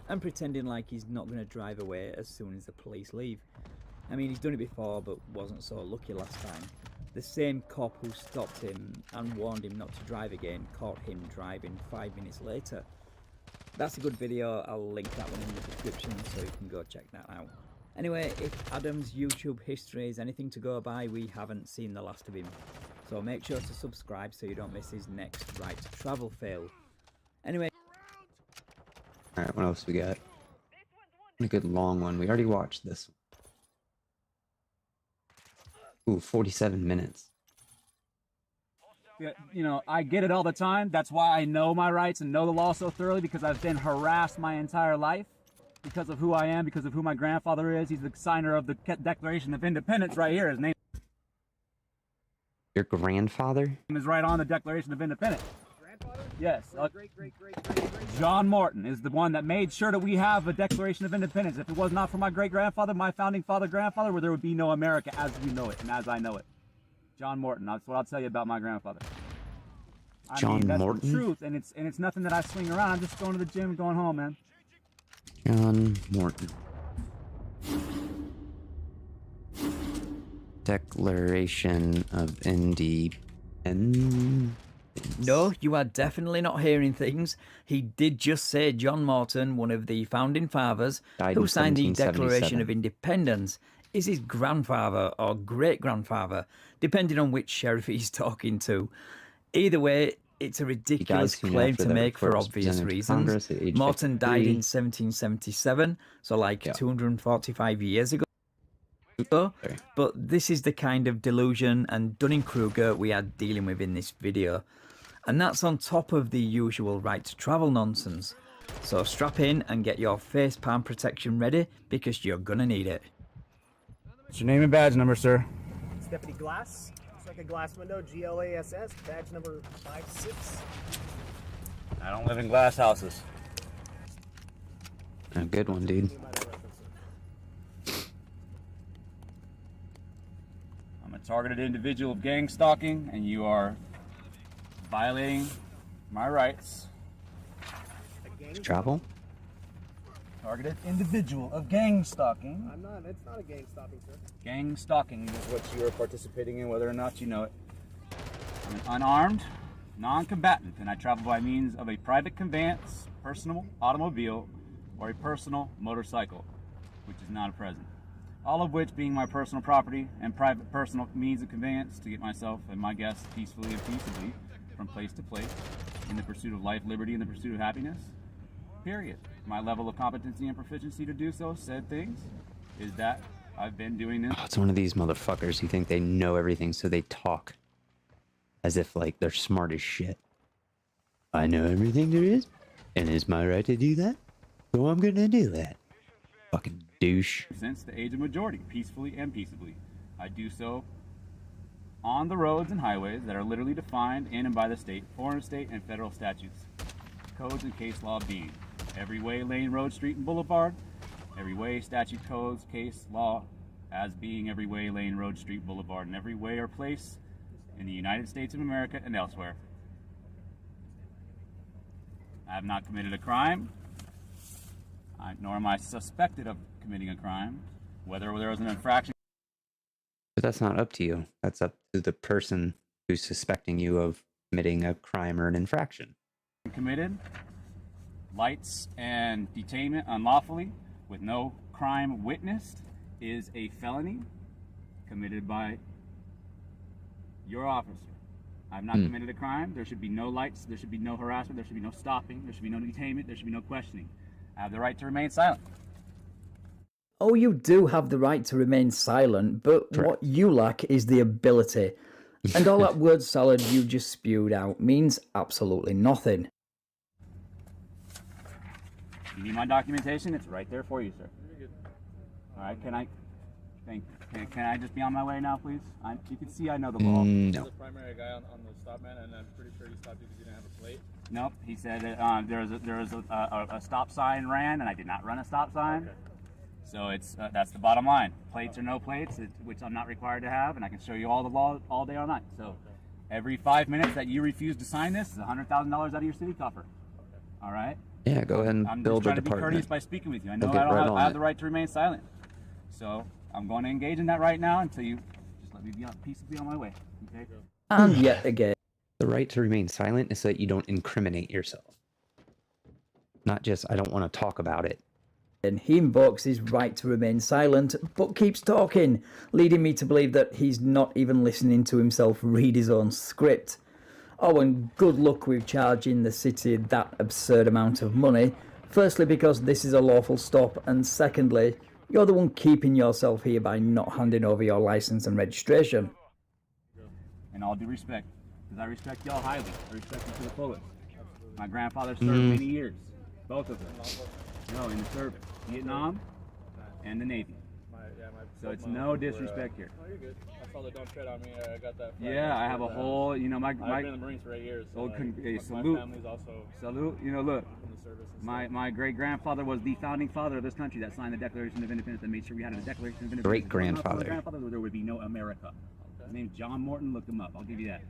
and pretending like he's not going to drive away as soon as the police leave. I mean, he's done it before, but wasn't so lucky last time. The same cop who stopped him and warned him not to drive again caught him driving 5 minutes later. That's a good video, I'll link that one in the description so you can go check that out. Anyway, if Adam's YouTube history is anything to go by, we haven't seen the last of him. So make sure to subscribe so you don't miss his next right to travel fail. Anyway. Alright, what else we got? A good long one. We already watched this one. Ooh, 47 minutes. Yeah, you know, I get it all the time. That's why I know my rights and know the law so thoroughly, because I've been harassed my entire life because of who I am, because of who my grandfather is. He's the signer of the Declaration of Independence right here. His name Your grandfather? is right on the Declaration of Independence. Grandfather? Yes. John Morton is the one that made sure that we have a Declaration of Independence. If it was not for my great-grandfather, my founding father-grandfather, where there would be no America as we know it and as I know it. John Morton. That's what I'll tell you about my grandfather. I mean, that's Morton? the truth, and it's nothing that I swing around. I'm just going to the gym and going home, man. John Morton. Declaration of Independence. No, you are definitely not hearing things. He did just say John Morton, one of the founding fathers, who signed the Declaration of Independence, is his grandfather or great-grandfather, depending on which sheriff he's talking to. Either way, it's a ridiculous claim to make for obvious reasons. Morton died in 1777, so like 245 years ago. But this is the kind of delusion and Dunning-Kruger we are dealing with in this video. And that's on top of the usual right to travel nonsense. So strap in and get your face palm protection ready, because you're gonna need it. What's your name and badge number, sir? Stephanie Glass, second glass window, GLASS, badge number 56. I don't live in glass houses. A good one, dude. I'm a targeted individual of gang stalking, and you are violating my rights. Travel? Targeted individual of gang stalking. I'm not, it's not a gang stalking, sir. Gang stalking is what you are participating in, whether or not you know it. I'm an unarmed, non-combatant, and I travel by means of a private conveyance, personal automobile, or a personal motorcycle, which is not a present. all of which being my personal property and private personal means of conveyance to get myself and my guests peacefully and peaceably from place to place in the pursuit of life, liberty, and the pursuit of happiness. Period. My level of competency and proficiency to do so said things is that I've been doing this. Oh, it's one of these motherfuckers who think they know everything, so they talk as if like they're smart as shit. I know everything there is, and it's my right to do that, so I'm gonna do that. Fucking douche. Since the age of majority, peacefully and peaceably. I do so on the roads and highways that are literally defined in and by the state, foreign state, and federal statutes, codes, and case law being every way, lane, road, street, and boulevard, every way, statute, codes, case, law, as being every way, lane, road, street, boulevard, and every way or place in the United States of America and elsewhere. I have not committed a crime, nor am I suspected of committing a crime, whether there was an infraction. But that's not up to you. That's up to the person who's suspecting you of committing a crime or an infraction. Committed, lights and detainment unlawfully with no crime witnessed is a felony committed by your officer. I have not committed a crime. There should be no lights. There should be no harassment. There should be no stopping. There should be no detainment. There should be no questioning. I have the right to remain silent. Oh, you do have the right to remain silent, but what you lack is the ability. And all that word salad you just spewed out means absolutely nothing. You need my documentation? It's right there for you, sir. All right, can I just be on my way now, please? You can see I know the law. No. The primary guy on the stop man, and I'm pretty sure he stopped you because you didn't have a plate. Nope, he said that there was a stop sign ran, and I did not run a stop sign. Okay. So it's that's the bottom line. Plates or no plates, which I'm not required to have, and I can show you all the law all day, all night. So every 5 minutes that you refuse to sign this is $100,000 out of your city coffer. All right? Yeah, go ahead and build a I'm just trying to be courteous department. by speaking with you. I know They'll I have the right to remain silent. So I'm going to engage in that right now until you just let me be peaceably on my way. Okay? And yet again. The right to remain silent is so that you don't incriminate yourself. Not just, I don't want to talk about it. And he invokes his right to remain silent, but keeps talking, leading me to believe that he's not even listening to himself read his own script. Oh, and good luck with charging the city that absurd amount of money. Firstly, because this is a lawful stop, and secondly, you're the one keeping yourself here by not handing over your license and registration. In all due respect, because I respect y'all highly. I respect you to the fullest. My grandfather served many years, both of them. No, in the service, Vietnam and the Navy. So it's no disrespect here. Oh, you're good. I saw the don't tread on me. I got that. Yeah, I have a whole, I've been in the Marines for 8 years. So salute. My family's also Salute. You know, look. in the service. My great grandfather was the founding father of this country that signed the Declaration of Independence that made sure we had a Declaration of Independence. Great grandfather. There would be no America. His name's John Morton. Look him up. I'll give you that.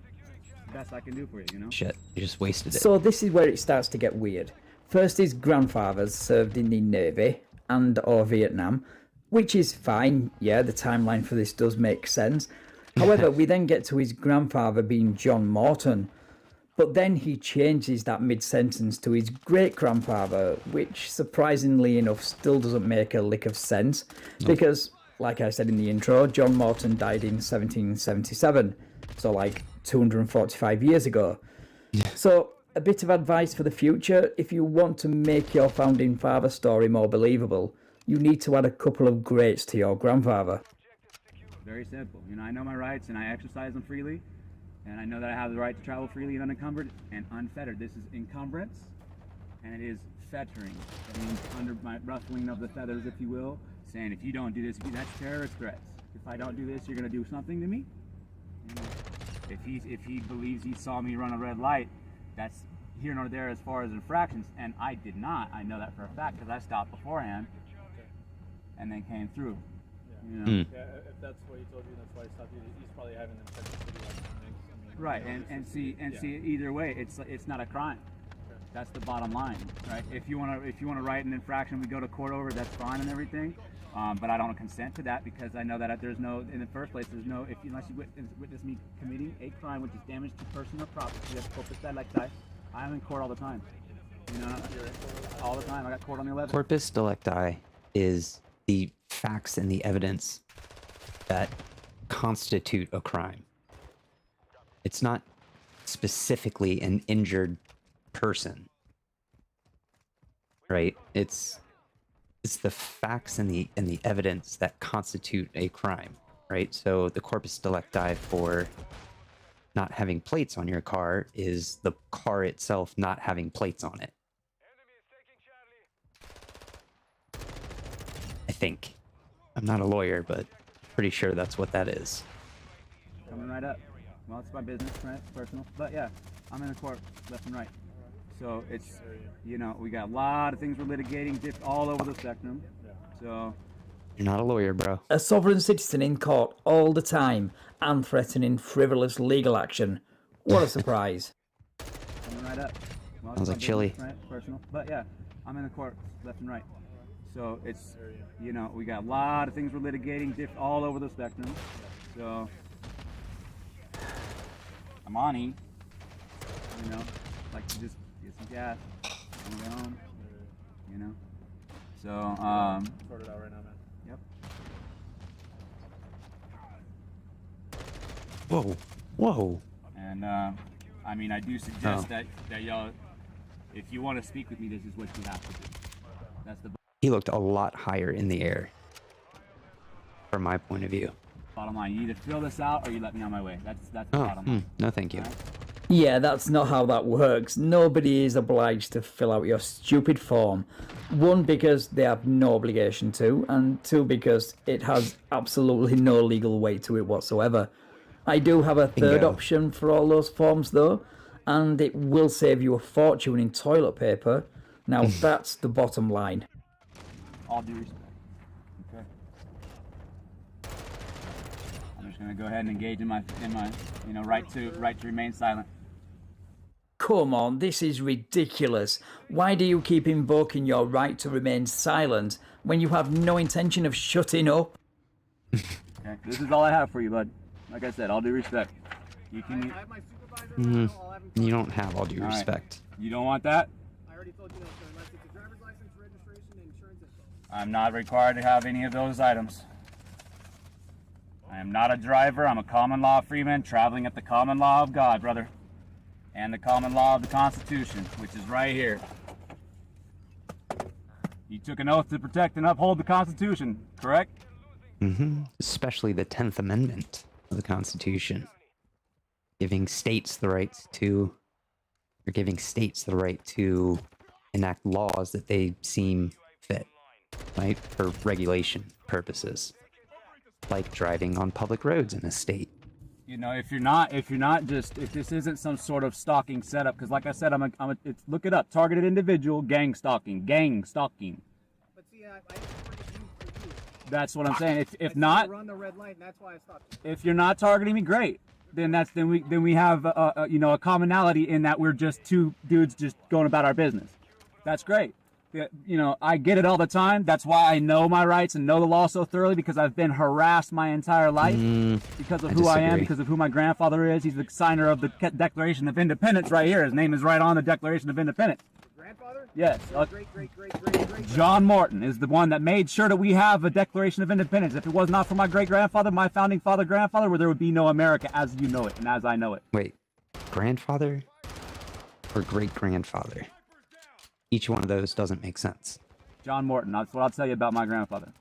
Best I can do for you, you know? Shit, you just wasted it. So this is where it starts to get weird. First, his grandfathers served in the Navy and or Vietnam, which is fine. Yeah, the timeline for this does make sense. However, we then get to his grandfather being John Morton. But then he changes that mid-sentence to his great-grandfather, which surprisingly enough still doesn't make a lick of sense. Because, like I said in the intro, John Morton died in 1777. So like 245 years ago. So a bit of advice for the future: if you want to make your founding father story more believable, you need to add a couple of greats to your grandfather. Very simple. You know, I know my rights and I exercise them freely. And I know that I have the right to travel freely and unencumbered and unfettered. This is encumbrance and it is fettering. That means under my ruffling of the feathers, if you will, saying if you don't do this, that's terrorist threats. If I don't do this, you're going to do something to me. You know, if he believes he saw me run a red light, that's here nor there as far as infractions, and I did not. I know that for a fact because I stopped beforehand and then came through. You know? Yeah, if that's what he told you, that's why he stopped you. He's probably having them check the city license things. I mean, right, see either way, it's not a crime. Okay. That's the bottom line, right? If you want to write an infraction, we go to court over. That's fine and everything. But I don't consent to that because I know that there's no, in the first place, there's no, unless you witness me committing a crime which is damage to person or property, that's corpus delicti. I'm in court all the time. You know, all the time. I got court on the 11th. Corpus delicti is the facts and the evidence that constitute a crime. It's not specifically an injured person, right? It's the facts and the evidence that constitute a crime, right? So the corpus delicti for not having plates on your car is the car itself not having plates on it. I think. I'm not a lawyer, but pretty sure that's what that is. Coming right up. Well, it's my business, right? Personal. But yeah, I'm in the court, left and right. So it's, you know, we got a lot of things we're litigating all over the spectrum. So you're not a lawyer, bro. A sovereign citizen in court all the time and threatening frivolous legal action. What a surprise. Coming right up. Well, Sounds like chili. Right? Personal. But yeah, I'm in the court, left and right. So it's, you know, we got a lot of things we're litigating all over the spectrum. So I'm on E. You know, like to just get some gas, and go home. You know. So sort it out right now, man. Yep. Whoa. Whoa. And I mean, I do suggest that y'all, if you want to speak with me, this is what you have to do. That's the He looked a lot higher in the air, from my point of view. bottom line. You either fill this out or you let me on my way. That's the bottom line. No, thank you. Right? Yeah, that's not how that works. Nobody is obliged to fill out your stupid form. One, because they have no obligation to, and two, because it has absolutely no legal weight to it whatsoever. I do have a third option for all those forms, though, and it will save you a fortune in toilet paper. Now, that's the bottom line. All due respect. Okay. I'm just gonna go ahead and engage in my you know, right to remain silent. Come on, this is ridiculous. Why do you keep invoking your right to remain silent when you have no intention of shutting up? Okay, this is all I have for you, bud. Like I said, all due respect. You can. I have my supervisor. You don't have all due respect. You don't want that? I already told you no, sir. Unless it's a driver's license, registration, and insurance info. I'm not required to have any of those items. I am not a driver. I'm a common law freeman traveling at the common law of God, brother. And the common law of the Constitution, which is right here. You took an oath to protect and uphold the Constitution, correct? Especially the 10th Amendment of the Constitution. Giving states the right to enact laws that they seem fit, right? For regulation purposes. Like driving on public roads in a state. You know, if this isn't some sort of stalking setup, because like I said, look it up, targeted individual, gang stalking. But see, I That's what I'm saying. If not, run the red light, and that's why I stopped you. if you're not targeting me, great. Then we have you know, a commonality in that we're just two dudes just going about our business. That's great. You know, I get it all the time. That's why I know my rights and know the law so thoroughly, because I've been harassed my entire life because of who I am, because of who my grandfather is. He's the signer of the Declaration of Independence right here. His name is right on the Declaration of Independence. Grandfather? Yes. Great. John Morton is the one that made sure that we have a Declaration of Independence. If it was not for my great-grandfather, my founding grandfather, where there would be no America as you know it and as I know it. Wait, grandfather or great-grandfather? Each one of those doesn't make sense. John Morton, that's what I'll tell you about my grandfather.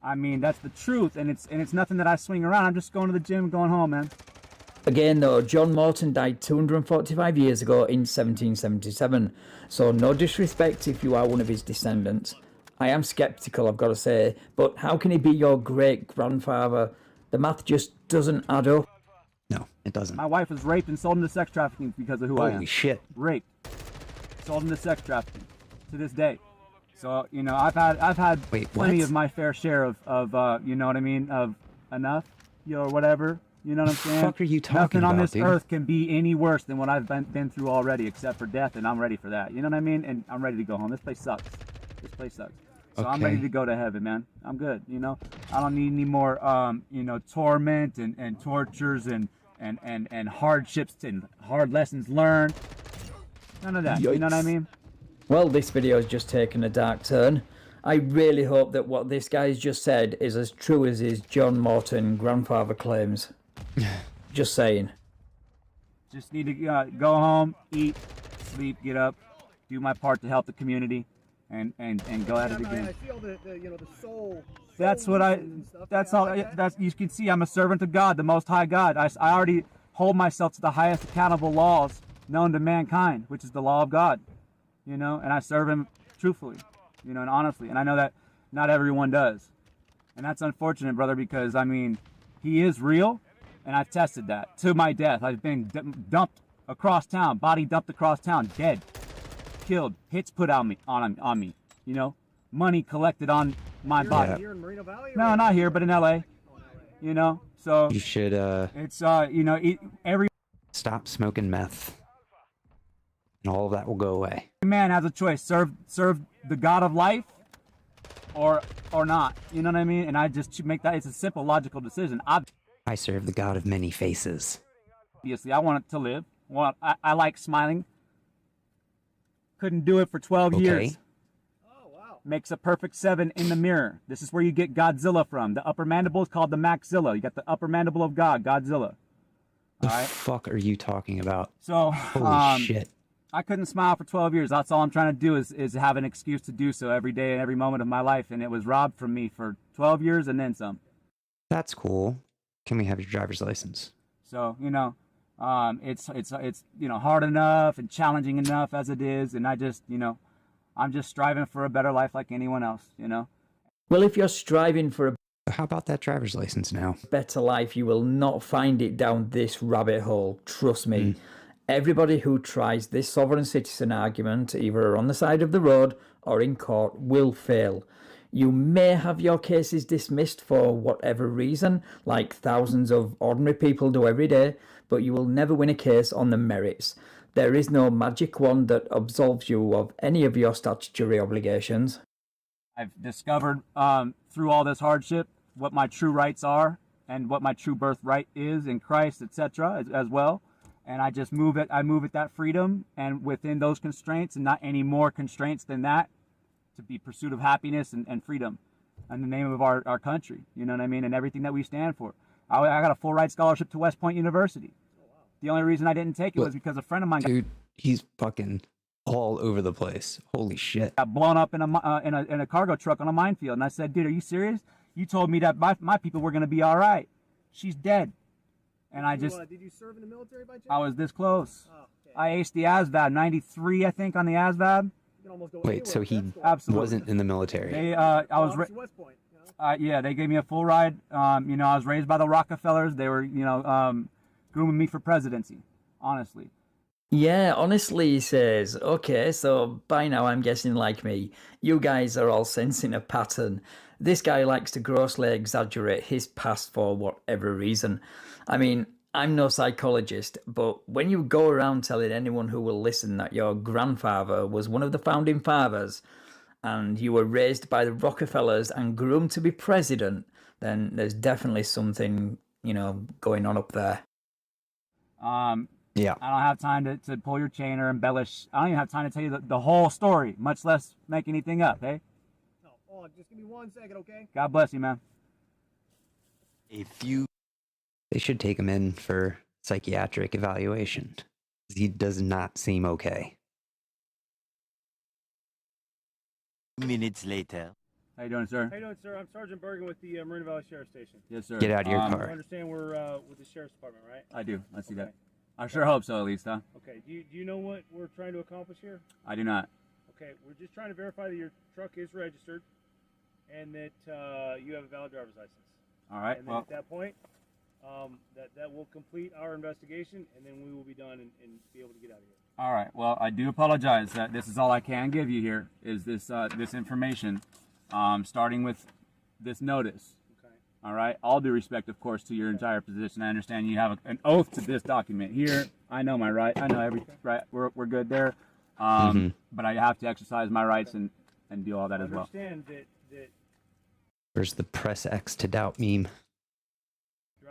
I mean, that's the truth, and it's nothing that I swing around. I'm just going to the gym and going home, man. Again, though, John Morton died 245 years ago in 1777, so no disrespect if you are one of his descendants. I am skeptical, I've got to say, but how can he be your great-grandfather? The math just doesn't add up. No, it doesn't. My wife was raped and sold into sex trafficking because of who I am. Holy shit. Raped. Sold into sex trafficking to this day. So, you know, I've had plenty of my fair share of you know what I mean, of enough, you know, or whatever. You know what I'm saying? What the fuck are you talking Nothing about, on this dude? earth can be any worse than what I've been through already, except for death, and I'm ready for that. You know what I mean? And I'm ready to go home. This place sucks. This place sucks. So I'm ready to go to heaven, man. I'm good. You know, I don't need any more, you know, torment and tortures and hardships and hard lessons learned. None of that. Yikes. You know what I mean? Well, this video has just taken a dark turn. I really hope that what this guy's just said is as true as his John Morton grandfather claims. Just saying. Just need to go home, eat, sleep, get up, do my part to help the community, and go at it again. I feel the soul. That's what that's all. That's, you can see I'm a servant of God, the Most High God. I already hold myself to the highest accountable laws known to mankind, which is the law of God. You know, and I serve Him truthfully, you know, and honestly. And I know that not everyone does, and that's unfortunate, brother, because I mean, He is real, and I've tested that to my death. I've been dumped across town, body dumped across town, dead, killed, hits put on me, you know, money collected on my body. Here in Moreno Valley? No, not here, but in LA. You know, so you should it's you know, every stop smoking meth, and all of that will go away. Man has a choice: serve the God of life, or not. You know what I mean? And I just make that. It's a simple, logical decision. I serve the God of many faces. Obviously, I want it to live. I like smiling. Couldn't do it for 12 years. Makes a perfect 7 in the mirror. This is where you get Godzilla from. The upper mandible is called the maxilla. You got the upper mandible of God, Godzilla. The fuck are you talking about? So, holy shit. I couldn't smile for 12 years. That's all I'm trying to do is have an excuse to do so every day and every moment of my life. And it was robbed from me for 12 years and then some. That's cool. Can we have your driver's license? So, you know, it's you know, hard enough and challenging enough as it is. And I just, you know, I'm just striving for a better life like anyone else, you know? Well, if you're striving for a How about that driver's license now? better life, you will not find it down this rabbit hole. Trust me. Everybody who tries this sovereign citizen argument, either on the side of the road or in court, will fail. You may have your cases dismissed for whatever reason, like thousands of ordinary people do every day, but you will never win a case on the merits. There is no magic wand that absolves you of any of your statutory obligations. I've discovered through all this hardship what my true rights are and what my true birthright is in Christ, etc. as well. And I just move it. I move at that freedom and within those constraints, and not any more constraints than that, to be pursuit of happiness and freedom in the name of our country. You know what I mean? And everything that we stand for. I got a full ride scholarship to West Point University. The only reason I didn't take it was because a friend of mine. Dude, he's fucking all over the place. Holy shit! Got blown up in a cargo truck on a minefield, and I said, "Dude, are you serious? You told me that my people were gonna be all right. She's dead." And I just. Did you serve in the military by chance? I was this close. Oh, okay. I aced the ASVAB, 93, I think, on the ASVAB. You can almost go Wait, anywhere so with he that story. Absolutely wasn't in the military? They, I was. Obviously West Point. You know? Yeah, they gave me a full ride. You know, I was raised by the Rockefellers. They were, you know, grooming me for presidency. Honestly. Yeah, honestly, he says, okay, so by now I'm guessing like me, you guys are all sensing a pattern. This guy likes to grossly exaggerate his past for whatever reason. I mean, I'm no psychologist, but when you go around telling anyone who will listen that your grandfather was one of the founding fathers and you were raised by the Rockefellers and groomed to be president, then there's definitely something, you know, going on up there. Yeah. I don't have time to pull your chain or embellish. I don't even have time to tell you the whole story, much less make anything up, hey? No, hold on, just give me 1 second, okay? God bless you, man. They should take him in for psychiatric evaluation. He does not seem okay. Minutes later. How you doing, sir? How you doing, sir? I'm Sergeant Bergen with the Moreno Valley Sheriff's Station. Yes, sir. Get out of your I car. understand we're with the Sheriff's Department, right? I do. I see Okay. that. I sure hope so, at least, huh? Okay. Do you know what we're trying to accomplish here? I do not. Okay. We're just trying to verify that your truck is registered and that you have a valid driver's license. All right. And then at that point, that will complete our investigation, and then we will be done and be able to get out of here. All right. Well, I do apologize that this is all I can give you here is this this information, starting with this notice. Okay. All right. All due respect, of course, to your entire position. I understand you have an oath to this document here. I know my right. I know everything. Right. We're good there. But I have to exercise my rights and do all that as well. I understand that Where's the press X to doubt meme?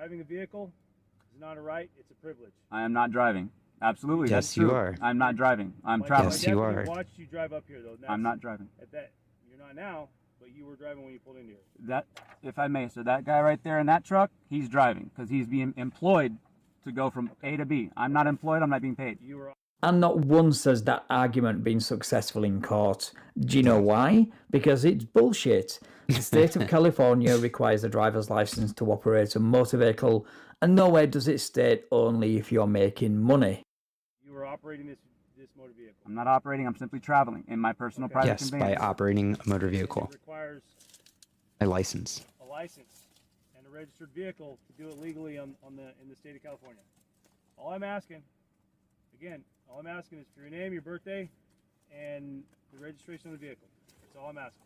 driving a vehicle is not a right; it's a privilege. I am not driving. Absolutely. Yes, that's true. you are. I'm not driving. I'm traveling. Yes, you are. I watched you drive up here, though. Now, I'm not driving. At that, you're not now. but you were driving when you pulled into here. That, if I may, sir, that guy right there in that truck, he's driving because he's being employed to go from A to B. I'm not employed. I'm not being paid. You were. And not once has that argument been successful in court. Do you know why? Because it's bullshit. The state of California requires a driver's license to operate a motor vehicle, and nowhere does it state only if you're making money. You were operating this motor vehicle. I'm not operating. I'm simply traveling in my personal private Yes, conveyance. by operating a motor vehicle. It requires A license. a license and a registered vehicle to do it legally in the state of California. All I'm asking, again, all I'm asking is for your name, your birthday, and the registration of the vehicle. That's all I'm asking.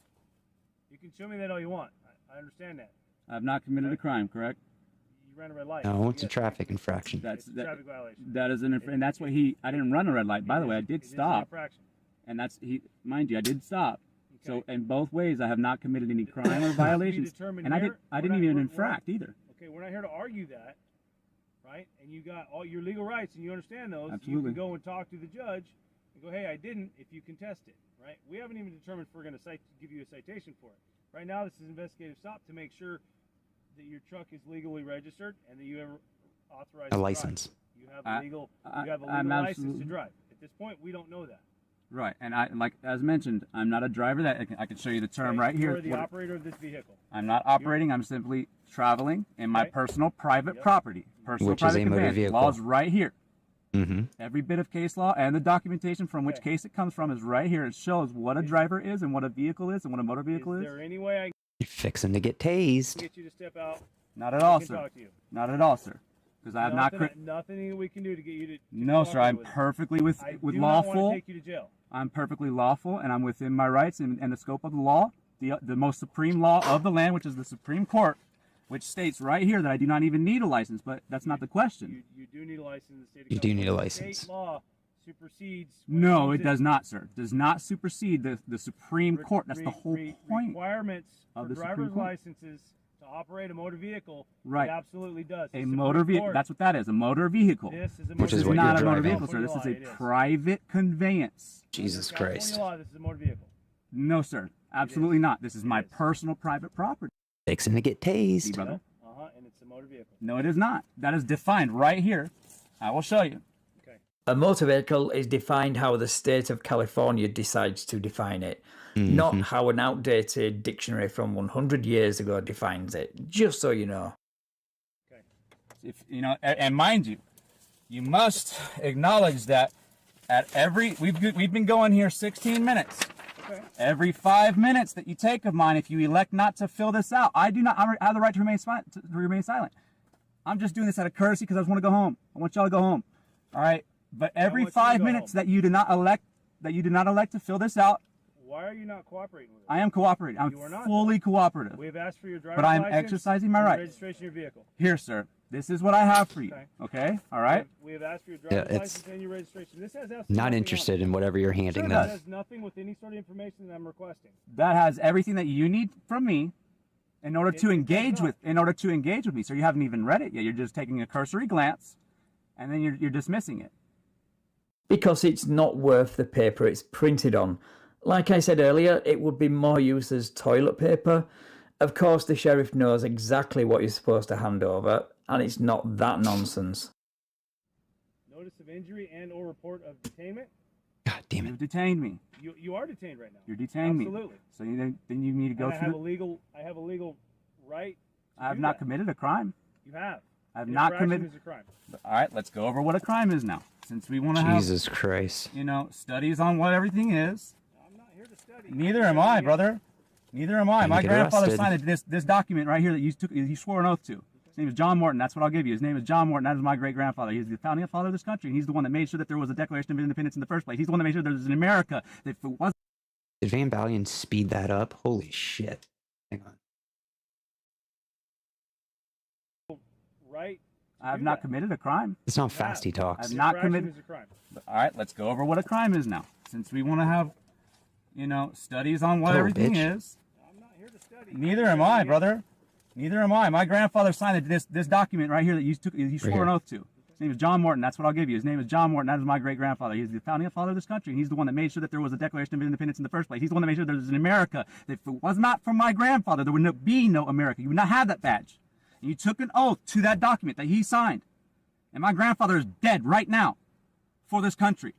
You can show me that all you want. I understand that. I have not committed a crime, correct? You ran a red light. No, it's a traffic infraction. It's a traffic violation. That is and that's what I didn't run a red light. By the way, I did stop. And that's, mind you, I did stop. So in both ways, I have not committed any crime or violations. And I didn't even infract either. Okay, we're not here to argue that, right? And you got all your legal rights and you understand those. Absolutely. You can go and talk to the judge and go, hey, I didn't, if you contest it, right? We haven't even determined if we're going to give you a citation for it. Right now, this is an investigative stop to make sure that your truck is legally registered and that you have authorized a license. You have a legal license to drive. At this point, we don't know that. Right, and as mentioned, I'm not a driver. That I can show you the term right here. You are the operator of this vehicle. I'm not operating. I'm simply traveling in my personal private property. Personal Which private is a motor conveyance. vehicle. Law's right here. Mm-hmm. Every bit of case law and the documentation from which case it comes from is right here. It shows what a driver is and what a vehicle is and what a motor vehicle is. Is there any way I You're fixing to get tased. can get you to step out? Not at all, can sir. talk to you. Not at all, sir. Because I have not. Nothing we can do to get you to. No, sir. I'm perfectly with I do not lawful. want to take you to jail. I'm perfectly lawful, and I'm within my rights and the scope of the law, the most supreme law of the land, which is the Supreme Court, which states right here that I do not even need a license. But that's not the question. You do need a license in the state of You do California. need a license. State law supersedes. No, it does not, sir. It does not supersede the Supreme Court. That's the whole point Requirements of for the Supreme driver's Court. licenses to operate a motor vehicle. Right. It absolutely does. A motor vehicle. That's what that is. A motor vehicle. This is a Which is motor what vehicle. you're not a motor driving. vehicle, sir. This is California a law, it is. private conveyance. Jesus Under California Christ. law, this is a motor vehicle. No, sir. Absolutely not. This is my personal private property. Fixing to get See, tased. brother? And it's a motor vehicle. No, it is not. That is defined right here. I will show you. A motor vehicle is defined how the state of California decides to define it, not how an outdated dictionary from 100 years ago defines it, just so you know. If you know, and mind you, you must acknowledge that at we've been going here 16 minutes. Okay. Every 5 minutes that you take of mine, if you elect not to fill this out, I have the right to remain silent. I'm just doing this out of courtesy because I just want to go home. I want y'all to go home. All right. But every 5 minutes that you do not elect to fill this out, Why are you not cooperating with us? I am cooperating. I'm You are not, fully cooperative. We have asked for your driver's But I'm license exercising my and rights. registration of your vehicle. Here, sir. This is what I have for you. Okay? All right? We have asked for your Yeah, driver's it's license and your registration. This has absolutely Not nothing interested on in whatever you're handing it. them. This has nothing with any sort of information that I'm requesting. That has everything that you need from me in order to engage with me. So you haven't even read it yet. You're just taking a cursory glance and then you're dismissing it. Because it's not worth the paper it's printed on. Like I said earlier, it would be more used as toilet paper. Of course, the sheriff knows exactly what you're supposed to hand over, and it's not that nonsense. Notice of injury and or report of detainment. God damn it. You've detained me. You are detained right now. You're detaining me. Absolutely. So then you need to go And I through have a legal right. I have not committed a crime. You have. I have The not infraction committed. is a crime. All right, let's go over what a crime is now. Since we want to have, Jesus Christ. studies on what everything is. I'm not here to study. Neither am I, brother. Neither am I. Time to My get grandfather arrested. signed this document right here that you swore an oath to. His name is John Morton. That's what I'll give you. His name is John Morton. That is my great-grandfather. He's the founding father of this country. And he's the one that made sure that there was a Declaration of Independence in the first place. He's the one that made sure there was an America. That if it wasn't. Did Van Balian speed that up? Holy shit. Hang on. Right. I have not committed a crime. It's not fast he talks. I've not Infraction committed. is a crime. All right, let's go over what a crime is now. Since we want to have, studies on what everything bitch. is. I'm not here to study. Neither am I, brother. Neither am I. My grandfather signed this document right here that you swore an oath to. His name is John Morton. That's what I'll give you. His name is John Morton. That is my great-grandfather. He's the founding father of this country. He's the one that made sure that there was a Declaration of Independence in the first place. He's the one that made sure there was an America. If it was not for my grandfather, there would be no America. You would not have that badge. And you took an oath to that document that he signed. And my grandfather is dead right now for this country.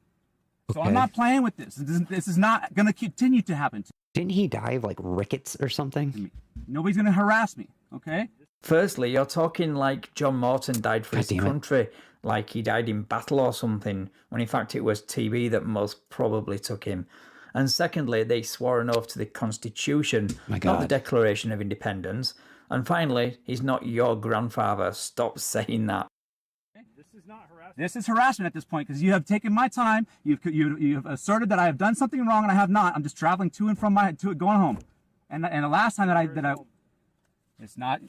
So I'm not playing with this. This is not going to continue to happen. Didn't he die of like rickets or something? Nobody's going to harass me, okay? Firstly, you're talking like John Morton died for his country, like he died in battle or something, when in fact it was TB that most probably took him. And secondly, they swore an oath to the Constitution, not the Declaration of Independence. And finally, he's not your grandfather. Stop saying that. This is harassment at this point because you have taken my time. You've asserted that I have done something wrong and I have not. I'm just traveling to and from going home. And the last time that I it's not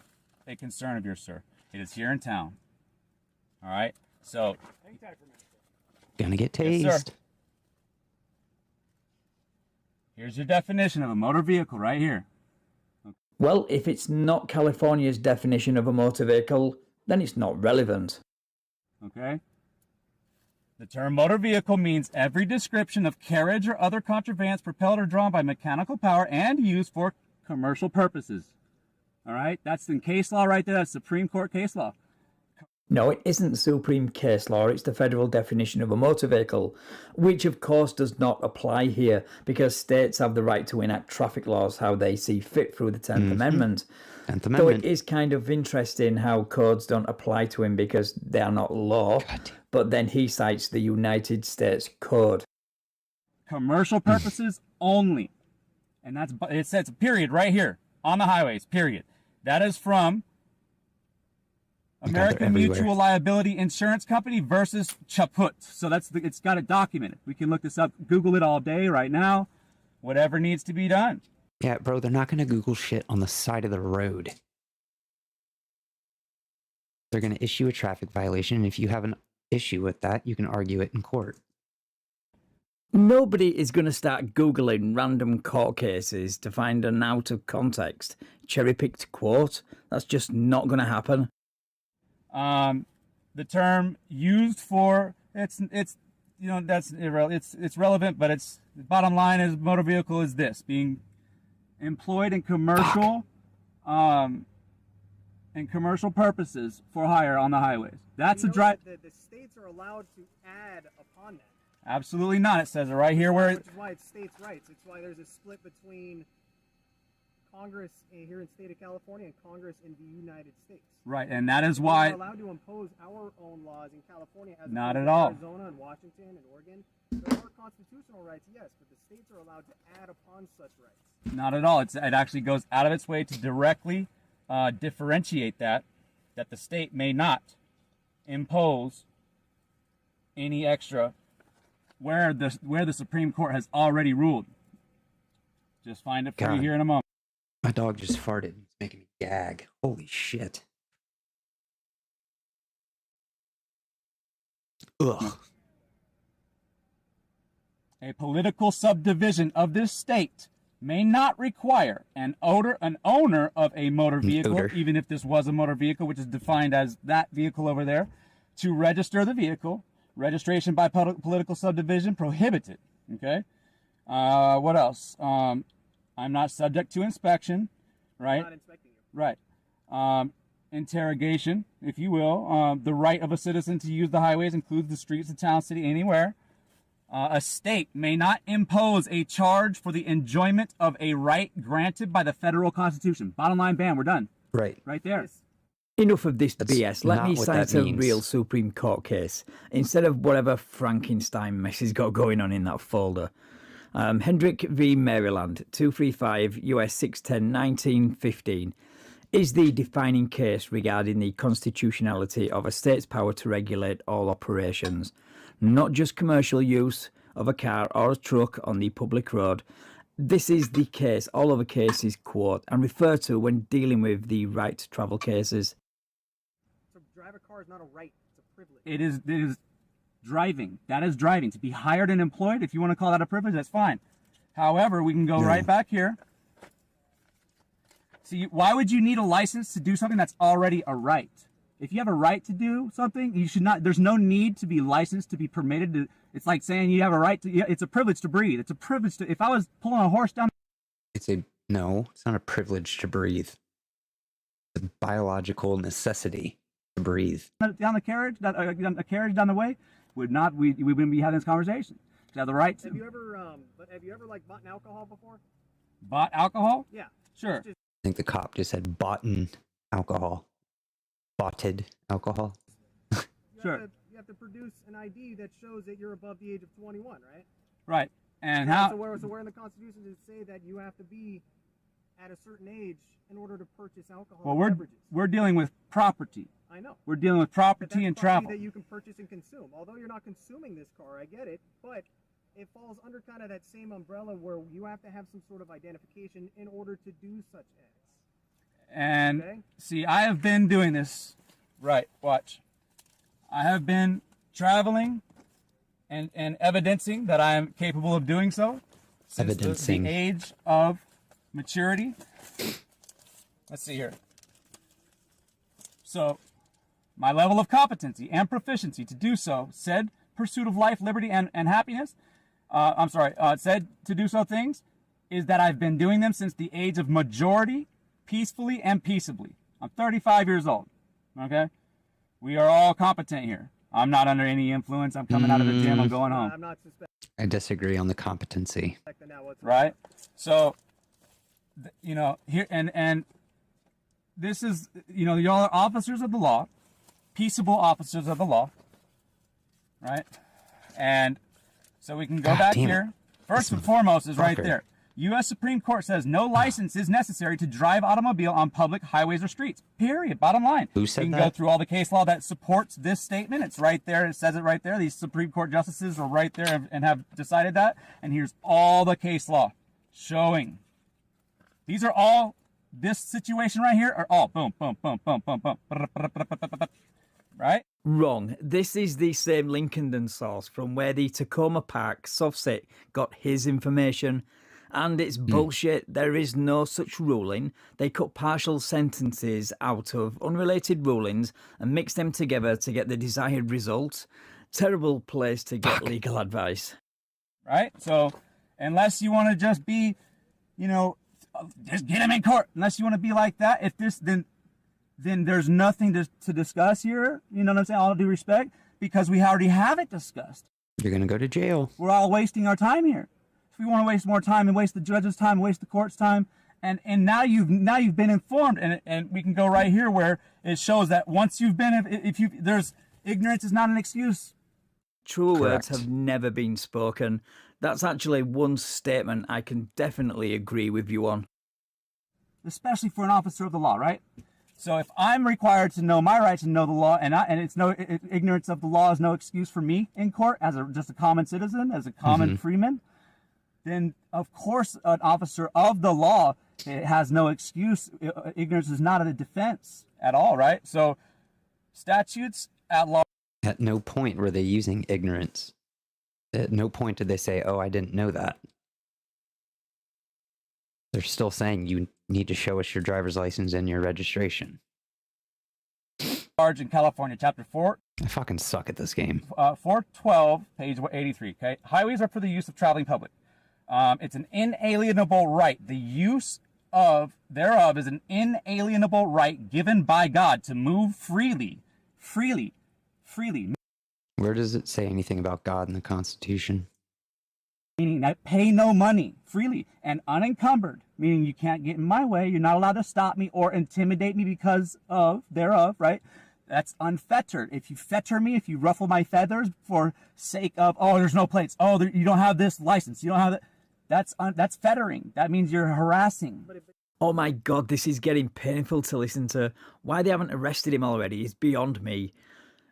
a concern of yours, sir. It is here in town. All right. So gonna get tased. Yes, sir. Here's your definition of a motor vehicle right here. Well, if it's not California's definition of a motor vehicle, then it's not relevant. Okay? The term motor vehicle means every description of carriage or other contrivance propelled or drawn by mechanical power and used for commercial purposes. All right? That's in case law right there. That's Supreme Court case law. No, it isn't Supreme case law. It's the federal definition of a motor vehicle, which of course does not apply here because states have the right to enact traffic laws how they see fit through the 10th Amendment. 10th Though Amendment. it is kind of interesting how codes don't apply to him because they are not law, but then he cites the United States Code. Commercial purposes only. And that's, it says period right here on the highways, period. That is from American Mutual Liability Insurance Company versus Chaput. So it's got it documented. We can look this up, Google it all day right now, whatever needs to be done. Yeah, bro, they're not going to Google shit on the side of the road. They're going to issue a traffic violation, and if you have an issue with that, you can argue it in court. Nobody is going to start Googling random court cases to find an out of context, cherry-picked quote. That's just not going to happen. The term used for it's you know that's it's relevant, but it's the bottom line is motor vehicle is this being employed in commercial purposes for hire on the highways. That's a drive. The states are allowed to add upon that. Absolutely not. It says it right here where which is why it's states' rights. It's why there's a split between Congress here in the state of California and Congress in the United States. Right, and that is why we're allowed to impose our own laws in California as not opposed at to all. Arizona and Washington and Oregon. There are constitutional rights, yes, but the states are allowed to add upon such rights. Not at all. It actually goes out of its way to directly differentiate that the state may not impose any extra where the Supreme Court has already ruled. Just find it for you here in a moment. My dog just farted. It's making me gag. Holy shit. Ugh. A political subdivision of this state may not require an owner of a motor vehicle, even if this was a motor vehicle, which is defined as that vehicle over there, to register the vehicle. Registration by political subdivision prohibited. Okay. What else? I'm not subject to inspection, right? I'm not inspecting you. Right. Interrogation, if you will. The right of a citizen to use the highways includes the streets of town, city, anywhere. A state may not impose a charge for the enjoyment of a right granted by the federal Constitution. Bottom line, bam, we're done. Right. Right there. Enough of this BS. Let me cite a real Supreme Court case instead of whatever Frankenstein mess he's got going on in that folder. Hendrick v. Maryland, 235 U.S. 610, 1915, is the defining case regarding the constitutionality of a state's power to regulate all operations, not just commercial use of a car or a truck on the public road. This is the case all other cases quote and refer to when dealing with the right to travel cases. To drive a car is not a right, it's a privilege. It is driving. That is driving. To be hired and employed, if you want to call that a privilege, that's fine. However, we can go right back here. See, why would you need a license to do something that's already a right? If you have a right to do something, you should not. There's no need to be licensed to be permitted to. It's like saying you have a right to. It's a privilege to breathe. It's a privilege to. If I was pulling a horse down. No, it's not a privilege to breathe. It's a biological necessity to breathe. Down the carriage, a carriage down the way, we wouldn't be having this conversation. You have the right to. Have you ever like bought alcohol before? Bought alcohol? Yeah. Sure. I think the cop just said boughten alcohol. Botted alcohol. You have to produce an ID that shows that you're above the age of 21, right? Right. And So where in the Constitution does it say that you have to be at a certain age in order to purchase alcohol? Well, beverages? we're dealing with property. I know. We're dealing with property and travel. That you can purchase and consume. Although you're not consuming this car, I get it, but it falls under kind of that same umbrella where you have to have some sort of identification in order to do such acts. And okay? See, I have been doing this. Right, watch. I have been traveling and evidencing that I am capable of doing so since the age of maturity. Let's see here. So, my level of competency and proficiency to do so, said pursuit of life, liberty, and happiness, said to do so things, is that I've been doing them since the age of majority, peacefully and peaceably. I'm 35 years old, okay? We are all competent here. I'm not under any influence. I'm coming out of the gym. I'm going home. I'm not I disagree on the competency. Right? So, here, and this is, y'all are officers of the law, peaceable officers of the law, right? And so we can go back here. First and foremost is right there. U.S. Supreme Court says no license is necessary to drive automobile on public highways or streets. Period. Bottom line. Who said that? You can go through all the case law that supports this statement. It's right there. It says it right there. These Supreme Court justices are right there and have decided that. And here's all the case law showing. These are all, this situation right here are all boom, boom, boom, boom, boom, boom. Right? Wrong. This is the same Lincoln source from where the Tacoma Park SovCit got his information. And it's bullshit. There is no such ruling. They cut partial sentences out of unrelated rulings and mix them together to get the desired result. Terrible place to get legal advice. Right? So, unless you want to just be, just get him in court. Unless you want to be like that, then there's nothing to discuss here. You know what I'm saying? All due respect, because we already have it discussed. You're going to go to jail. We're all wasting our time here. If we want to waste more time and waste the judge's time, waste the court's time, and now you've been informed, and we can go right here where it shows that once you've been, there's ignorance is not an excuse. True words have never been spoken. That's actually one statement I can definitely agree with you on. Especially for an officer of the law, right? So if I'm required to know my rights and know the law, and ignorance of the law is no excuse for me in court as just a common citizen, as a common freeman, then of course an officer of the law has no excuse. Ignorance is not a defense at all, right? So statutes at law. At no point were they using ignorance. At no point did they say, oh, I didn't know that. They're still saying you need to show us your driver's license and your registration. Charge in California, Chapter 4. I fucking suck at this game. 412, page 83, okay? Highways are for the use of traveling public. It's an inalienable right. The use thereof is an inalienable right given by God to move freely. Where does it say anything about God in the Constitution? Meaning that pay no money, freely and unencumbered, meaning you can't get in my way. You're not allowed to stop me or intimidate me because thereof, right? That's unfettered. If you fetter me, if you ruffle my feathers for sake of, oh, there's no plates. Oh, you don't have this license. You don't have that. That's fettering. That means you're harassing. Oh my God, this is getting painful to listen to. Why they haven't arrested him already is beyond me.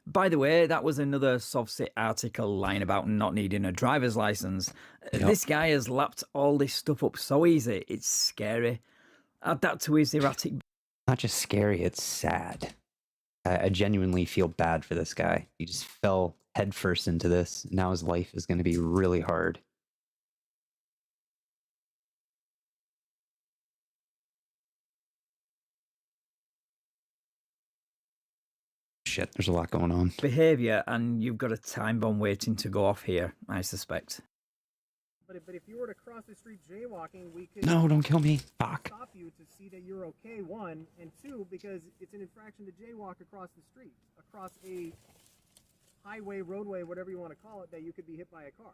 By the way, that was another SovCit article lying about not needing a driver's license. Yep. This guy has lapped all this stuff up so easy, it's scary. Add that to his erratic... Not just scary, it's sad. I genuinely feel bad for this guy. He just fell headfirst into this. Now his life is going to be really hard. shit. There's a lot going on. behavior, and you've got a time bomb waiting to go off here, I suspect. But if you were to cross the street jaywalking, we could No, don't kill me. Fuck. stop you to see that you're okay, one, and two, because it's an infraction to jaywalk across the street, across a highway, roadway, whatever you want to call it, that you could be hit by a car.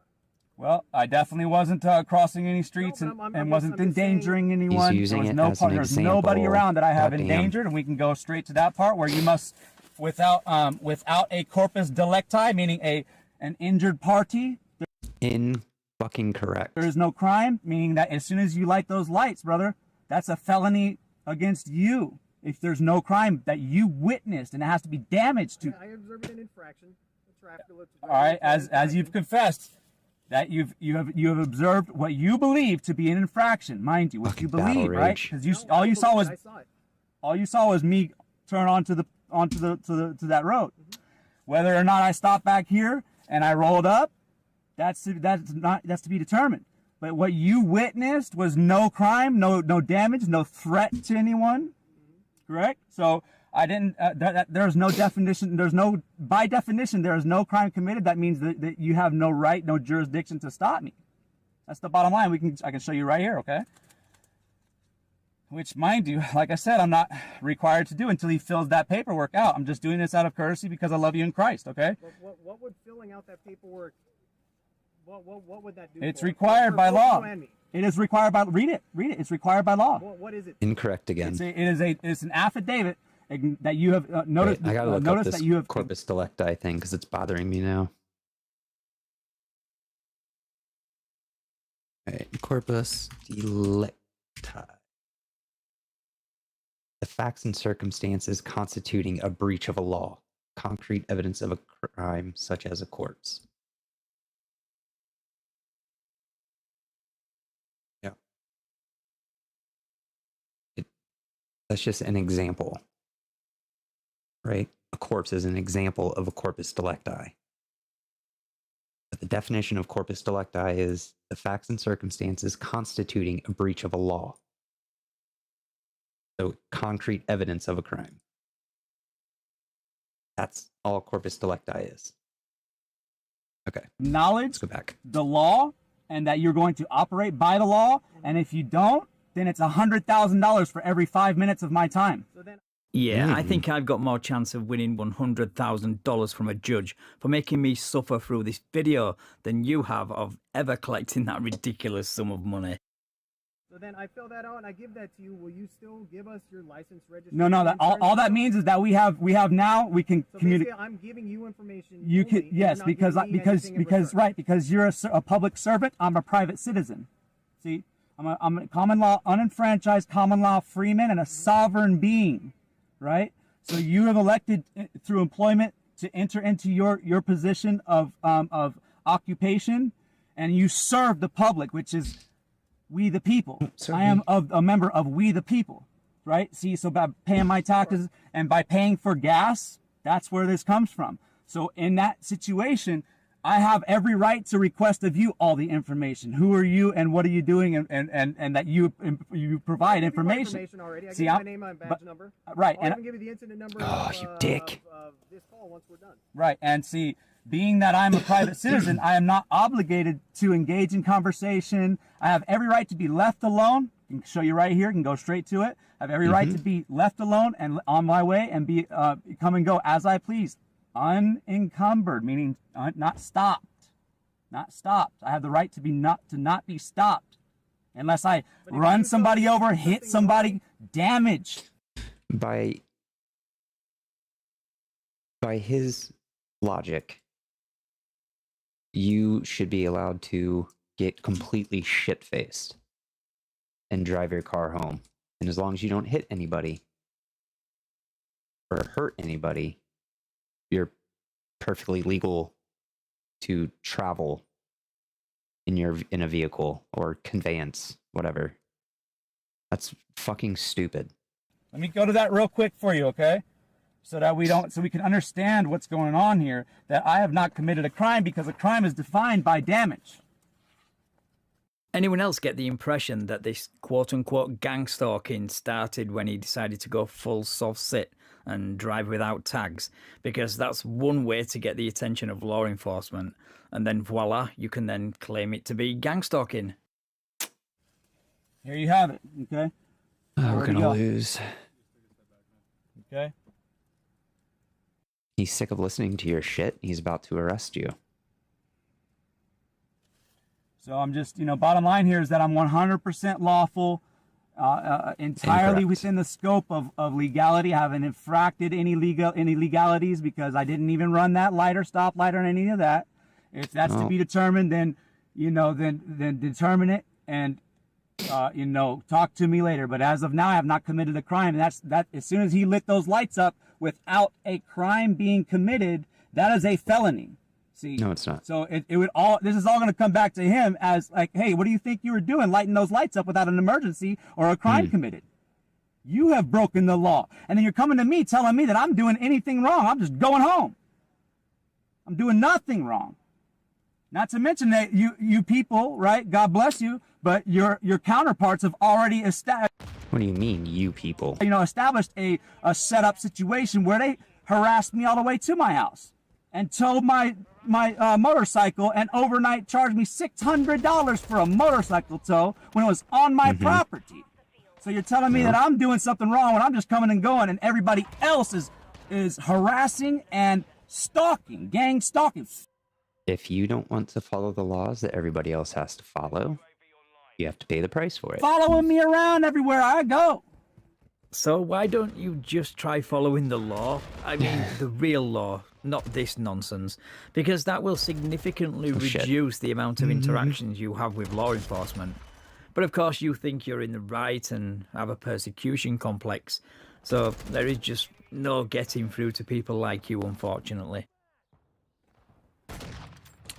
Well, I definitely wasn't crossing any streets and wasn't endangering anyone. He's using There's nobody around that I have endangered, and we can go straight to that part where you must, without a corpus delicti, meaning an injured party. In fucking correct. There is no crime, meaning that as soon as you light those lights, brother, that's a felony against you. If there's no crime that you witnessed and it has to be damaged to. I observed an infraction. All right, as you've confessed that you have observed what you believe to be an infraction, mind you, what you believe, right? Because all you saw was me turn onto that road. Whether or not I stopped back here and I rolled up, that's to be determined. But what you witnessed was no crime, no damage, no threat to anyone. Correct? So I didn't. There's no definition. By definition, there is no crime committed. That means that you have no right, no jurisdiction to stop me. That's the bottom line. I can show you right here. Okay. Which, mind you, like I said, I'm not required to do until he fills that paperwork out. I'm just doing this out of courtesy because I love you in Christ. Okay. What would filling out that paperwork? What would that do? It's required by law. It is required by. Read it. It's required by law. What is it? Incorrect again. It's an affidavit that you have noticed. Wait, I gotta look up this corpus delicti thing because it's bothering me now. All right, corpus delicti. The facts and circumstances constituting a breach of a law, concrete evidence of a crime such as a corpse. Yeah. That's just an example. Right? A corpse is an example of a corpus delicti. But the definition of corpus delicti is the facts and circumstances constituting a breach of a law. So, concrete evidence of a crime. That's all corpus delicti is. Okay. Knowledge, let's go back. The law, and that you're going to operate by the law. And if you don't, then it's $100,000 for every 5 minutes of my time. Yeah, I think I've got more chance of winning $100,000 from a judge for making me suffer through this video than you have of ever collecting that ridiculous sum of money. So then I fill that out and I give that to you. Will you still give us your license registration? No. All that means is that we have now we can communicate. I'm giving you information. You can because you're a public servant. I'm a private citizen. See, I'm a common law unenfranchised common law freeman and a sovereign being, right? So you have elected through employment to enter into your position of occupation, and you serve the public, which is we the people. I am a member of we the people, right? See, so by paying my taxes and by paying for gas, that's where this comes from. So in that situation, I have every right to request of you all the information. Who are you and what are you doing, and that you provide information. Already. I give you my name and badge number. Right. I'll even give you the incident number of this call once we're done. Right. And see, being that I'm a private citizen, I am not obligated to engage in conversation. I have every right to be left alone. I can show you right here. I can go straight to it. I have every right to be left alone and on my way and be come and go as I please. Unencumbered, meaning not stopped. Not stopped. I have the right to not be stopped unless I run somebody over, hit somebody, damage. By his logic, you should be allowed to get completely shit-faced and drive your car home. And as long as you don't hit anybody or hurt anybody, you're perfectly legal to travel in a vehicle or conveyance, whatever. That's fucking stupid. Let me go to that real quick for you, okay? So we can understand what's going on here, that I have not committed a crime because a crime is defined by damage. Anyone else get the impression that this quote-unquote gang stalking started when he decided to go full SovCit and drive without tags? Because that's one way to get the attention of law enforcement, and then voila, you can then claim it to be gang stalking. Here you have it, okay? We're gonna lose. Okay. He's sick of listening to your shit. He's about to arrest you. So I'm just, bottom line here is that I'm 100% lawful, entirely within the scope of legality. I haven't infracted any legalities because I didn't even run that light or stop light or any of that. If that's to be determined, then, then determine it and, talk to me later. But as of now, I have not committed a crime. And that as soon as he lit those lights up without a crime being committed, that is a felony. See, no, it's not. So this is all going to come back to him as like, hey, what do you think you were doing lighting those lights up without an emergency or a crime committed? You have broken the law. And then you're coming to me telling me that I'm doing anything wrong. I'm just going home. I'm doing nothing wrong. Not to mention that you people, right? God bless you, but your counterparts have already established. What do you mean, you people? Established a setup situation where they harassed me all the way to my house and towed my motorcycle and overnight charged me $600 for a motorcycle tow when it was on my property. So you're telling me that I'm doing something wrong when I'm just coming and going and everybody else is harassing and stalking, gang stalking. If you don't want to follow the laws that everybody else has to follow, you have to pay the price for it. Following me around everywhere I go. So why don't you just try following the law? I mean, the real law, not this nonsense. Because that will significantly reduce the amount of interactions you have with law enforcement. But of course, you think you're in the right and have a persecution complex. So there is just no getting through to people like you, unfortunately.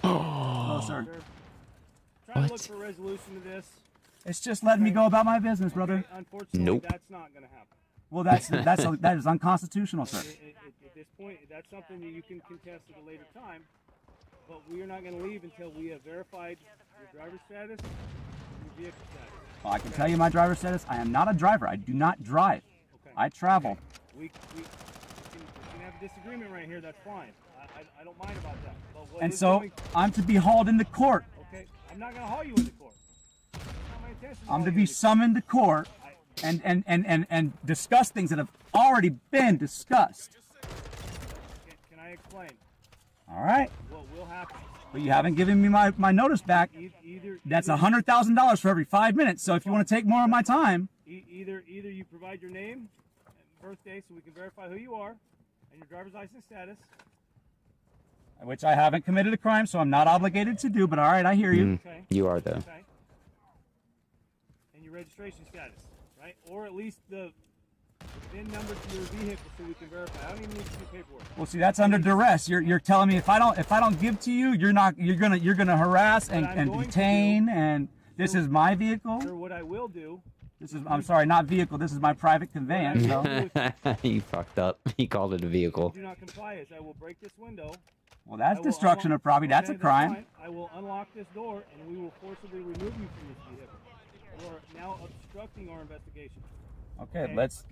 Oh, sir. Try to look for a resolution to this. It's just letting me go about my business, brother. Unfortunately, that's not going to happen. Well, that is unconstitutional, sir. At this point, that's something that you can contest at a later time. But we are not going to leave until we have verified your driver's status and your vehicle status. Well, I can tell you my driver's status. I am not a driver. I do not drive. Okay. I travel. We can have a disagreement right here. That's fine. I don't mind about that. But and so I'm to be hauled into court. Okay, I'm not going to haul you into court. That's not my intention. I'm to be summoned to court and discuss things that have already been discussed. Can I explain? All right. What will happen? But you haven't given me my notice back. That's $100,000 for every 5 minutes. So if you want to take more of my time, either you provide your name and birthday so we can verify who you are and your driver's license status. Which I haven't committed a crime, so I'm not obligated to do. But all right, I hear you. Okay. You are though. Okay. And your registration status, right? Or at least the VIN number to your vehicle so we can verify. I don't even need to see paperwork. Well, see, that's under duress. You're telling me if I don't give to you, you're gonna harass and detain, and this is my vehicle. Sir, what I will do. I'm sorry, not vehicle. This is my private conveyance. So. You fucked up. He called it a vehicle. If you do not comply, is I will break this window. Well, that's destruction of property. That's a crime. Fine. I will unlock this door and we will forcibly remove you from this vehicle. You are now obstructing our investigation. Okay, let's.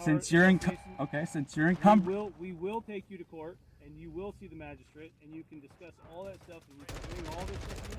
Since you're encumbered. We will take you to court, and you will see the magistrate, and you can discuss all that stuff, and you can bring all this stuff you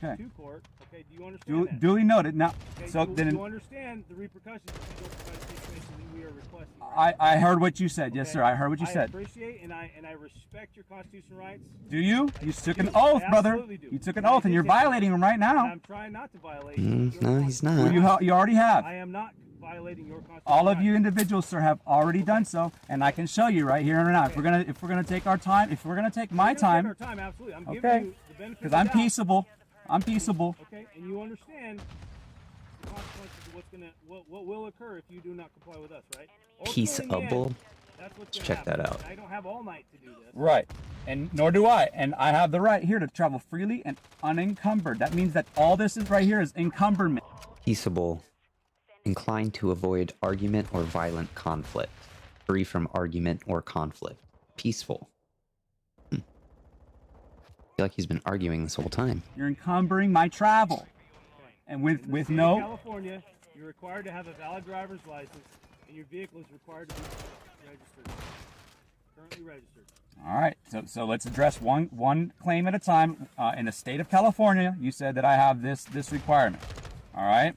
want to court. Okay, do you understand that? Duly noted. Now, okay, so do you understand the repercussions if you don't provide the information that we are requesting? Right? I heard what you said. Yes, sir. I heard what you said. I appreciate and I respect your constitutional rights. Do you? You took an oath, brother. You took an oath, and you're violating them right now. And I'm trying not to violate. No, he's not. Well, you already have. I am not violating your constitution. All of you individuals, sir, have already done so, and I can show you right here and now. If we're gonna take our time, if we're gonna take my time, absolutely. I'm giving you the benefit because I'm peaceable. I'm peaceable. Okay, and you understand the consequences of what will occur if you do not comply with us, right? Peaceable. Let's check that out. I don't have all night to do this. Right, and nor do I. And I have the right here to travel freely and unencumbered. That means that all this is right here is encumberment. Peaceable. Inclined to avoid argument or violent conflict. Free from argument or conflict. Peaceful. feel like he's been arguing this whole time. You're encumbering my travel. And with In the state no... of California, you're required to have a valid driver's license, and your vehicle is required to be registered. Currently registered. All right, so let's address one claim at a time. In the state of California, you said that I have this requirement. All right,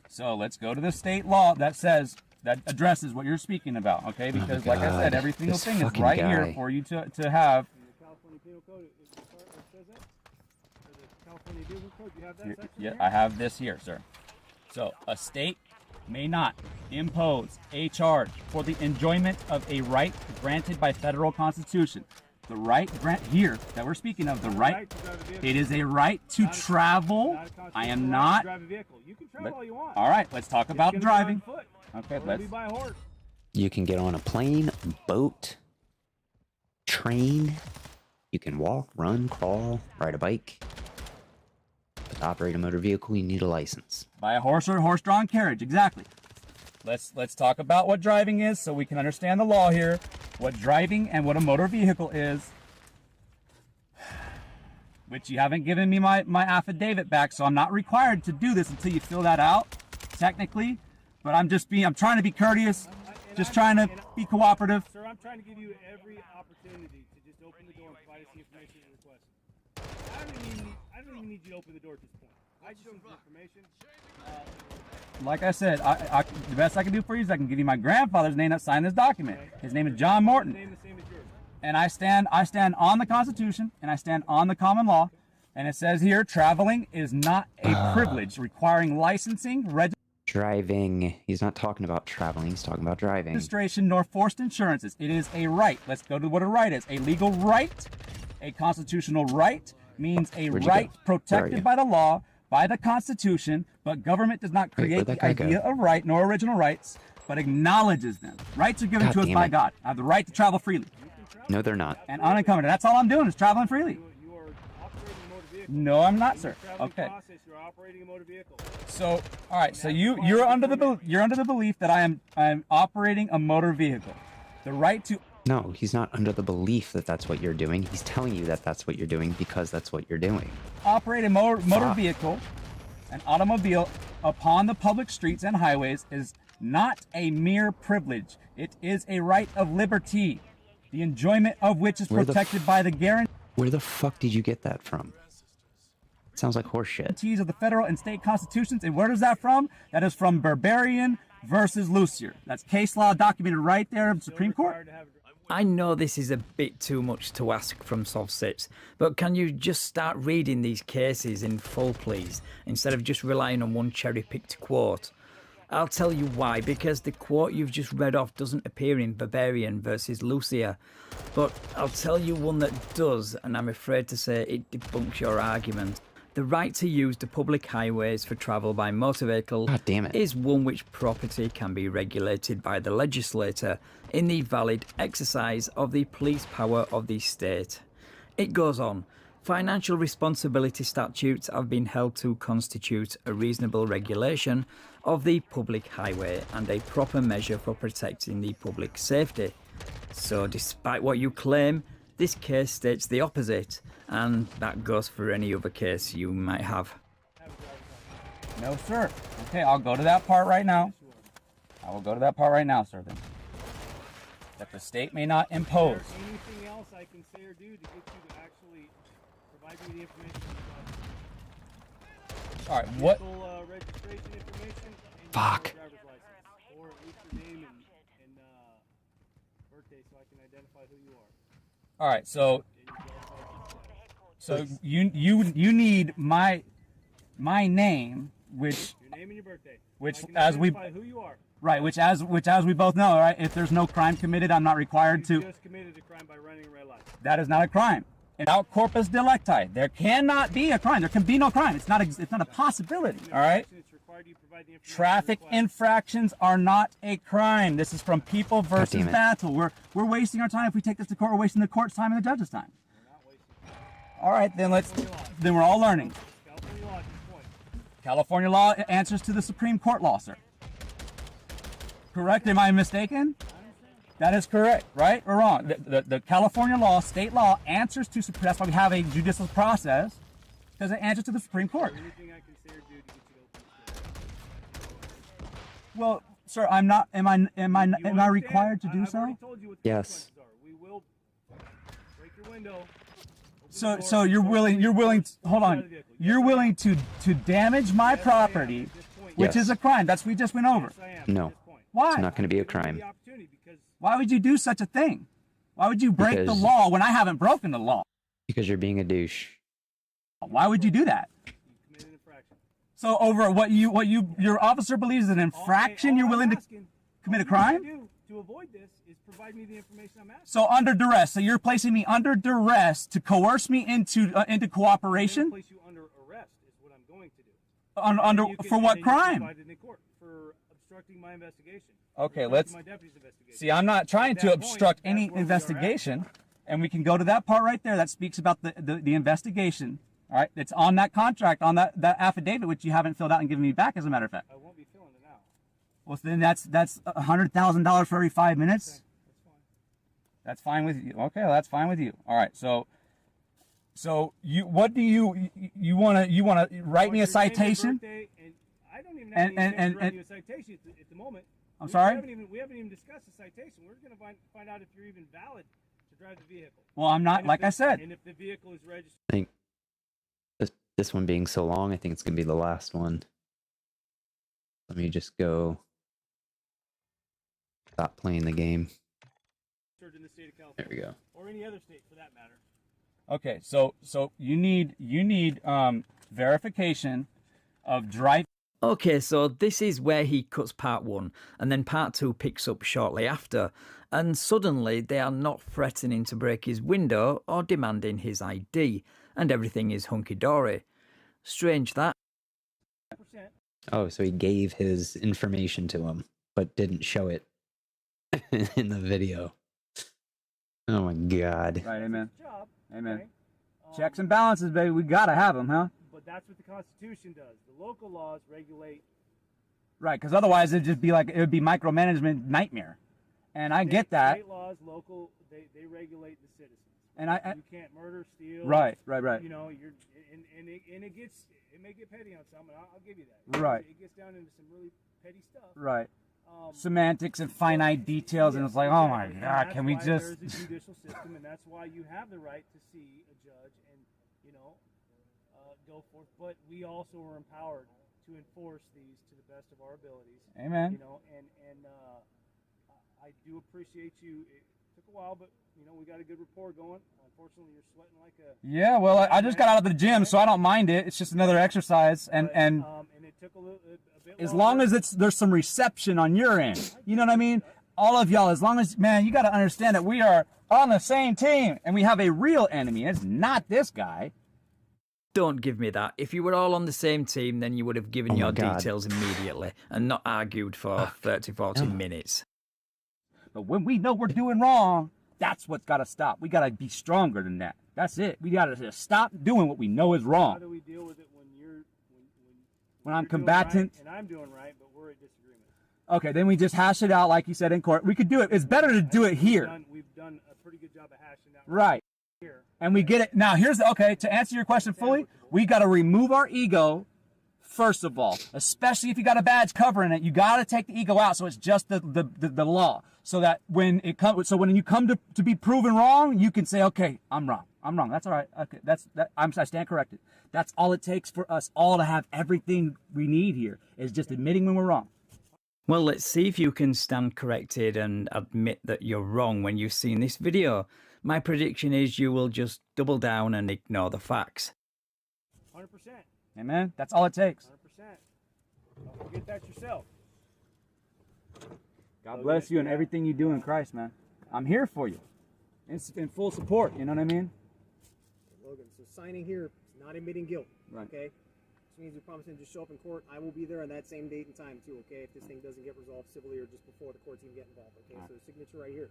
so let's go to the state law that says, that addresses what you're speaking about, okay? Because like I said, every single thing is right here for you to have. In the California Penal Code, it says that? Or the California Vehicle Code, you have that section Yeah, here? I have this here, sir. So a state may not impose a charge for the enjoyment of a right granted by federal constitution. The right grant here that we're speaking of, the right, it is a right to travel. I am not. You can travel all you want. All right, let's talk about driving. Okay, let's. You can get on a plane, boat, train. You can walk, run, crawl, ride a bike. But to operate a motor vehicle, you need a license. By a horse or horse-drawn carriage, exactly. Let's talk about what driving is so we can understand the law here, what driving and what a motor vehicle is, which you haven't given me my affidavit back, so I'm not required to do this until you fill that out, technically, but I'm trying to be courteous, trying to be cooperative. Sir, I'm trying to give you every opportunity to just open the door and provide us the information you're requesting. I don't even need you to open the door at this point. I just need information. Like I said, the best I can do for you is I can give you my grandfather's name that signed this document. His name is John Morton. And I stand on the Constitution, and I stand on the common law, and it says here, traveling is not a privilege requiring licensing, Driving. He's not talking about traveling. He's talking about driving. registration, nor forced insurances. It is a right. Let's go to what a right is. A legal right, a constitutional right, means a right protected by the law, by the Constitution, but government does not create the idea of right, nor original rights, but acknowledges them. Rights are given to us by God. I have the right to travel freely. No, they're not. And unencumbered. That's all I'm doing is traveling freely. No, I'm not, sir. Okay. You're operating a motor vehicle. So, all right. So you're under the belief that I'm operating a motor vehicle. The right to. No, he's not under the belief that that's what you're doing. He's telling you that that's what you're doing because that's what you're doing. Operate a motor vehicle, an automobile, upon the public streets and highways is not a mere privilege. It is a right of liberty, the enjoyment of which is protected by the guarantee. Where the fuck did you get that from? It sounds like horseshit. Guarantees of the federal and state constitutions. And where is that from? That is from Barbarian versus Lucier. That's case law documented right there in the Supreme Court. I know this is a bit too much to ask from SovCits, but can you just start reading these cases in full, please, instead of just relying on one cherry-picked quote? I'll tell you why, because the quote you've just read off doesn't appear in Barbarian versus Lucia, but I'll tell you one that does, and I'm afraid to say it debunks your argument. The right to use the public highways for travel by motor vehicle is one which property can be regulated by the legislator in the valid exercise of the police power of the state. It goes on. Financial responsibility statutes have been held to constitute a reasonable regulation of the public highway and a proper measure for protecting the public safety. So despite what you claim, this case states the opposite, and that goes for any other case you might have. No, sir. Okay, I'll go to that part right now. I will go to that part right now, sir, then. That the state may not impose. Is there anything else I can say or do to get you to actually provide me the information? All right, what? Registration information and Fuck. your driver's license, or at least your name and birthday, so I can identify who you are. All right, so you need my name, which Your name and your birthday. which so I can as we identify who you are. right, which as we both know, all right, if there's no crime committed, I'm not required You to. just committed a crime by running a red light. That is not a crime. Without corpus delicti, there cannot be a crime. There can be no crime. It's not a possibility. All right. It's required you provide the information Traffic infractions are not a crime. This is from People versus Battle. We're wasting our time if we take this to court. We're wasting the court's time and the judge's time. All right, then we're all learning. California law at this point. California law answers to the Supreme Court law, sir. Correct? Am I mistaken? That is correct, right or wrong? The California law, state law, answers to Supreme. That's why we have a judicial process, because it answers to the Supreme Court. Anything I can say or do to get you to open this door. Well, sir, I'm not. Am I required to do I've so? already told you what the Yes. consequences are. We will break your window. So you're willing. Hold on. You're willing to damage my property, which is a crime. That's what we just went over. No. Why? It's not going to be a crime. Why would you do such a thing? Why would you break the Because- law when I haven't broken the law? Because you're being a douche. Why would you do that? So over what your officer believes is an infraction, you're willing to commit a crime? To avoid this is provide me the information I'm asking. So under duress. So you're placing me under duress to coerce me into cooperation? Place you under arrest is what I'm going to do. For what crime? For obstructing my investigation. Okay, Obstructing my deputy's investigation. See, I'm not trying At to that obstruct point, any that's where we are at. investigation, and we can go to that part right there that speaks about the investigation. All right, it's on that contract, on that affidavit, which you haven't filled out and given me back, as a matter of fact. I won't be filling it out. Well, then that's $100,000 for every 5 minutes. Okay, That's fine with you. Okay, well, that's fine with you. All right, so you want to write me a citation? I don't even have any to write you a citation at the moment. I'm sorry? We haven't even discussed the citation. We're going to find out if you're even valid to drive the vehicle. Well, I'm not, like I said. And if the vehicle is registered. I think this one being so long, I think it's going to be the last one. Let me just go stop playing the game. In the state of California. There we go. Or any other state for that matter. Okay, so you need verification of drive. Okay, so this is where he cuts part 1, and then part 2 picks up shortly after, and suddenly they are not threatening to break his window or demanding his ID, and everything is hunky-dory. Strange that. Oh, so he gave his information to him, but didn't show it in the video. Oh my God. Right, amen. Job, Amen. okay? Checks and balances, baby. We gotta have them, huh? But that's what the Constitution does. The local laws regulate. Right, because otherwise it would be micromanagement nightmare, and I get that. State laws, local, they regulate the citizens. And you can't murder, steal. Right. You know, it may get petty on some, and I'll give you that. Right. It gets down into some really petty stuff. Right. Semantics and finite details, and it's like, oh my God, can we just? There's a judicial system, and that's why you have the right to see a judge and go forth. But we also are empowered to enforce these to the best of our abilities. Amen. You know, and I do appreciate you. It took a while, but we got a good rapport going. Unfortunately, you're sweating like a. Yeah, well, I just got out of the gym, so I don't mind it. It's just another exercise, and it took a bit. As long as there's some reception on your end, you know what I mean. All of y'all, as long as you got to understand that we are on the same team, and we have a real enemy. It's not this guy. Don't give me that. If you were all on the same team, then you would have given your God. details immediately and not argued for 30, 40 minutes. But when we know we're doing wrong, that's what's got to stop. We got to be stronger than that. That's it. We got to just stop doing what we know is wrong. How do we deal with it when I'm you're doing combatant right and I'm doing right, but we're at disagreement? Okay, then we just hash it out like you said in court. We could do it. It's better to do it here. We've done a pretty good job of hashing out. Right. Here. And we get it. Now, to answer your question fully, we got to remove our ego, first of all, especially if you got a badge covering it. You got to take the ego out so it's just the law. So that when you come to be proven wrong, you can say, okay, I'm wrong. That's all right. Okay, I stand corrected. That's all it takes for us all to have everything we need here is just admitting when we're wrong. Well, let's see if you can stand corrected and admit that you're wrong when you've seen this video. My prediction is you will just double down and ignore the facts. 100%. Amen. That's all it takes. 100%. Don't forget that yourself. God bless you and everything you do in Christ, man. I'm here for you. In full support, you know what I mean? Logan, so signing here is not admitting guilt, right? Okay? This means you're promising to just show up in court. I will be there on that same date and time too, okay? If this thing doesn't get resolved civilly or just before the courts even get involved, okay? So the signature right here.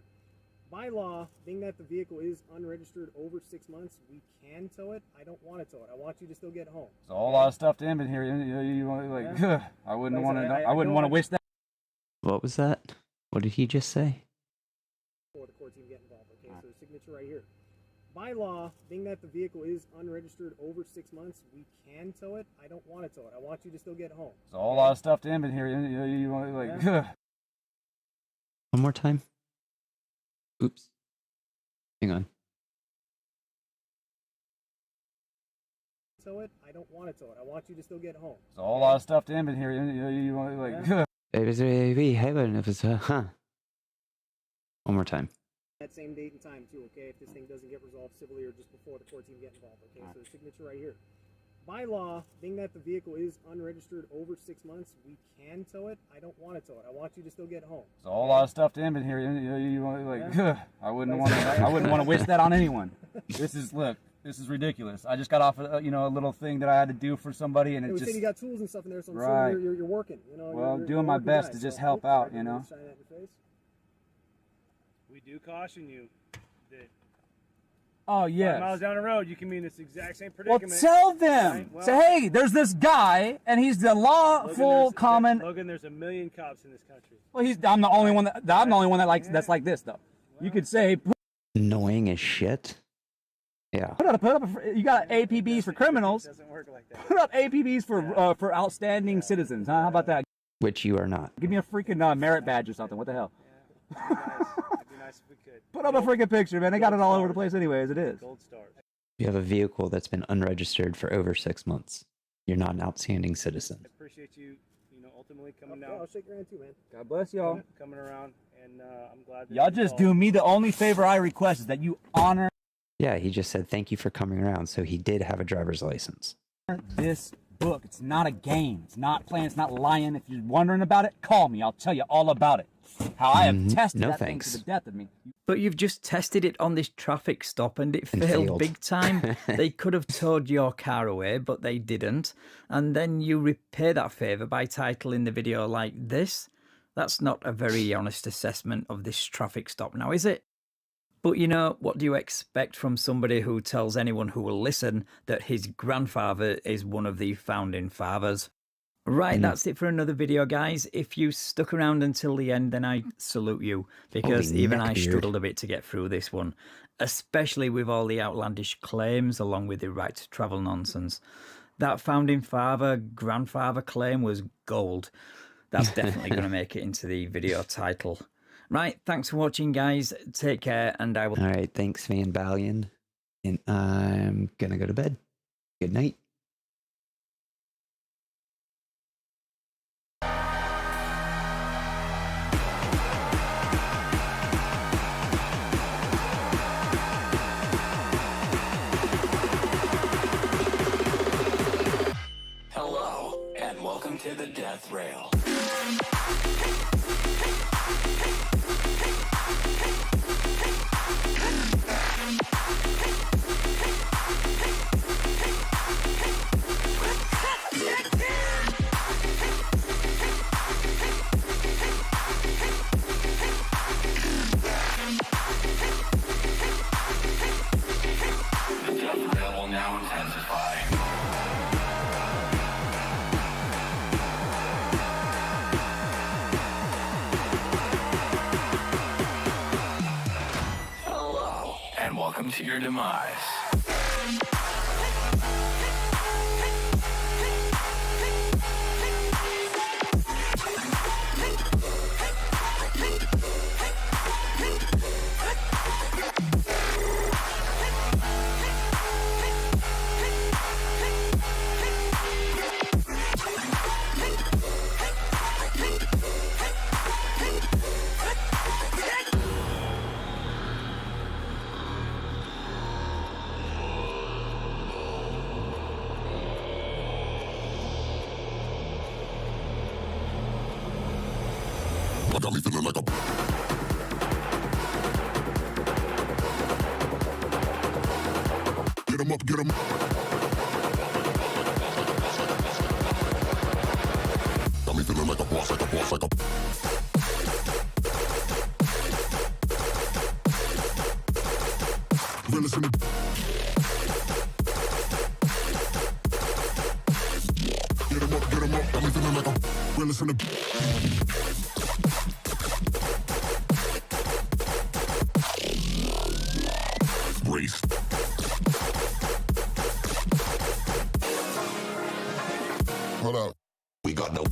By law, being that the vehicle is unregistered over 6 months, we can tow it. I don't want to tow it. I want you to still get home. There's a whole lot of stuff to end in here. I wouldn't want to waste that. What was that? What did he just say? signature right here. By law, being that the vehicle is unregistered over 6 months, we can tow it. I don't want to tow it. I want you to still get home. There's a whole lot of stuff to inventory here. You want like. Yeah. One more time. Oops. Hang on. Tow it. I don't want to tow it. I want you to still get home. There's a whole lot of stuff to inventory here. You want like. Yeah. One more time. That same date and time too, okay? If this thing doesn't get resolved civilly or just before the courts even get involved, okay? So the signature right here. By law, being that the vehicle is unregistered over 6 months, we can tow it. I don't want to tow it. I want you to still get home. There's a whole lot of stuff to inventory here. You want like. Yeah. I wouldn't want to wish that on anyone. This is ridiculous. I just got off a little thing that I had to do for somebody, and it we just. said you got tools and stuff in there, so I'm Right. sure you're working. You know. Well, you're doing my working best guy, to just so help sorry, out, I you know. didn't shine that in your face. We do caution you that Oh 5 yes. miles down the road, you can be in this exact same Well, predicament. tell them. Right? Well, Say, hey, there's this guy, and he's the lawful common. Logan, there's a million cops in this country. Well, I'm the only one that likes that's like this though. You could say, Annoying as shit. Yeah. put up. You got APBs for criminals. It doesn't work like that. Put up APBs for outstanding citizens. Huh? How about that? Which you are not. Give me a freaking merit badge or something. What the hell? It'd be nice if we could. Put up a freaking picture, man. They got it all over the place anyway, as it is. Gold stars. You have a vehicle that's been unregistered for over 6 months. You're not an outstanding citizen. I appreciate you, ultimately coming Yeah, down. I'll shake your hand too, man. God bless y'all. Coming around, and I'm glad that Y'all you just called. do me the only favor I request is that you honor Yeah, he just said thank you for coming around, so he did have a driver's license. this book. It's not a game. It's not playing. It's not lying. If you're wondering about it, call me. I'll tell you all about it. How I have tested No that thing thanks. to the death of me. But you've just tested it on this traffic stop and it And failed failed. big time. They could have towed your car away, but they didn't. And then you repay that favour by titling the video like this. That's not a very honest assessment of this traffic stop now, is it? But you know, what do you expect from somebody who tells anyone who will listen that his grandfather is one of the founding fathers? Right, that's it for another video, guys. If you stuck around until the end, then I salute you, because Holy even I neckbeard. struggled a bit to get through this one, especially with all the outlandish claims along with the right to travel nonsense. That founding father, grandfather claim was gold. That's definitely going to make it into the video title. Right, thanks for watching, guys. Take care, and I will... All right, thanks, Van Balian. And I'm going to go to bed. Good night. Hello, and welcome to the Death Rail. The Death Rail will now intensify. Hello, and welcome to your demise. Got me feeling like a... Get 'em up, get 'em. Got me feeling like a boss, like a boss, like a... Realest in the... Get 'em up, get 'em up. Got me feeling like a... Realest in the... Hold up. We got no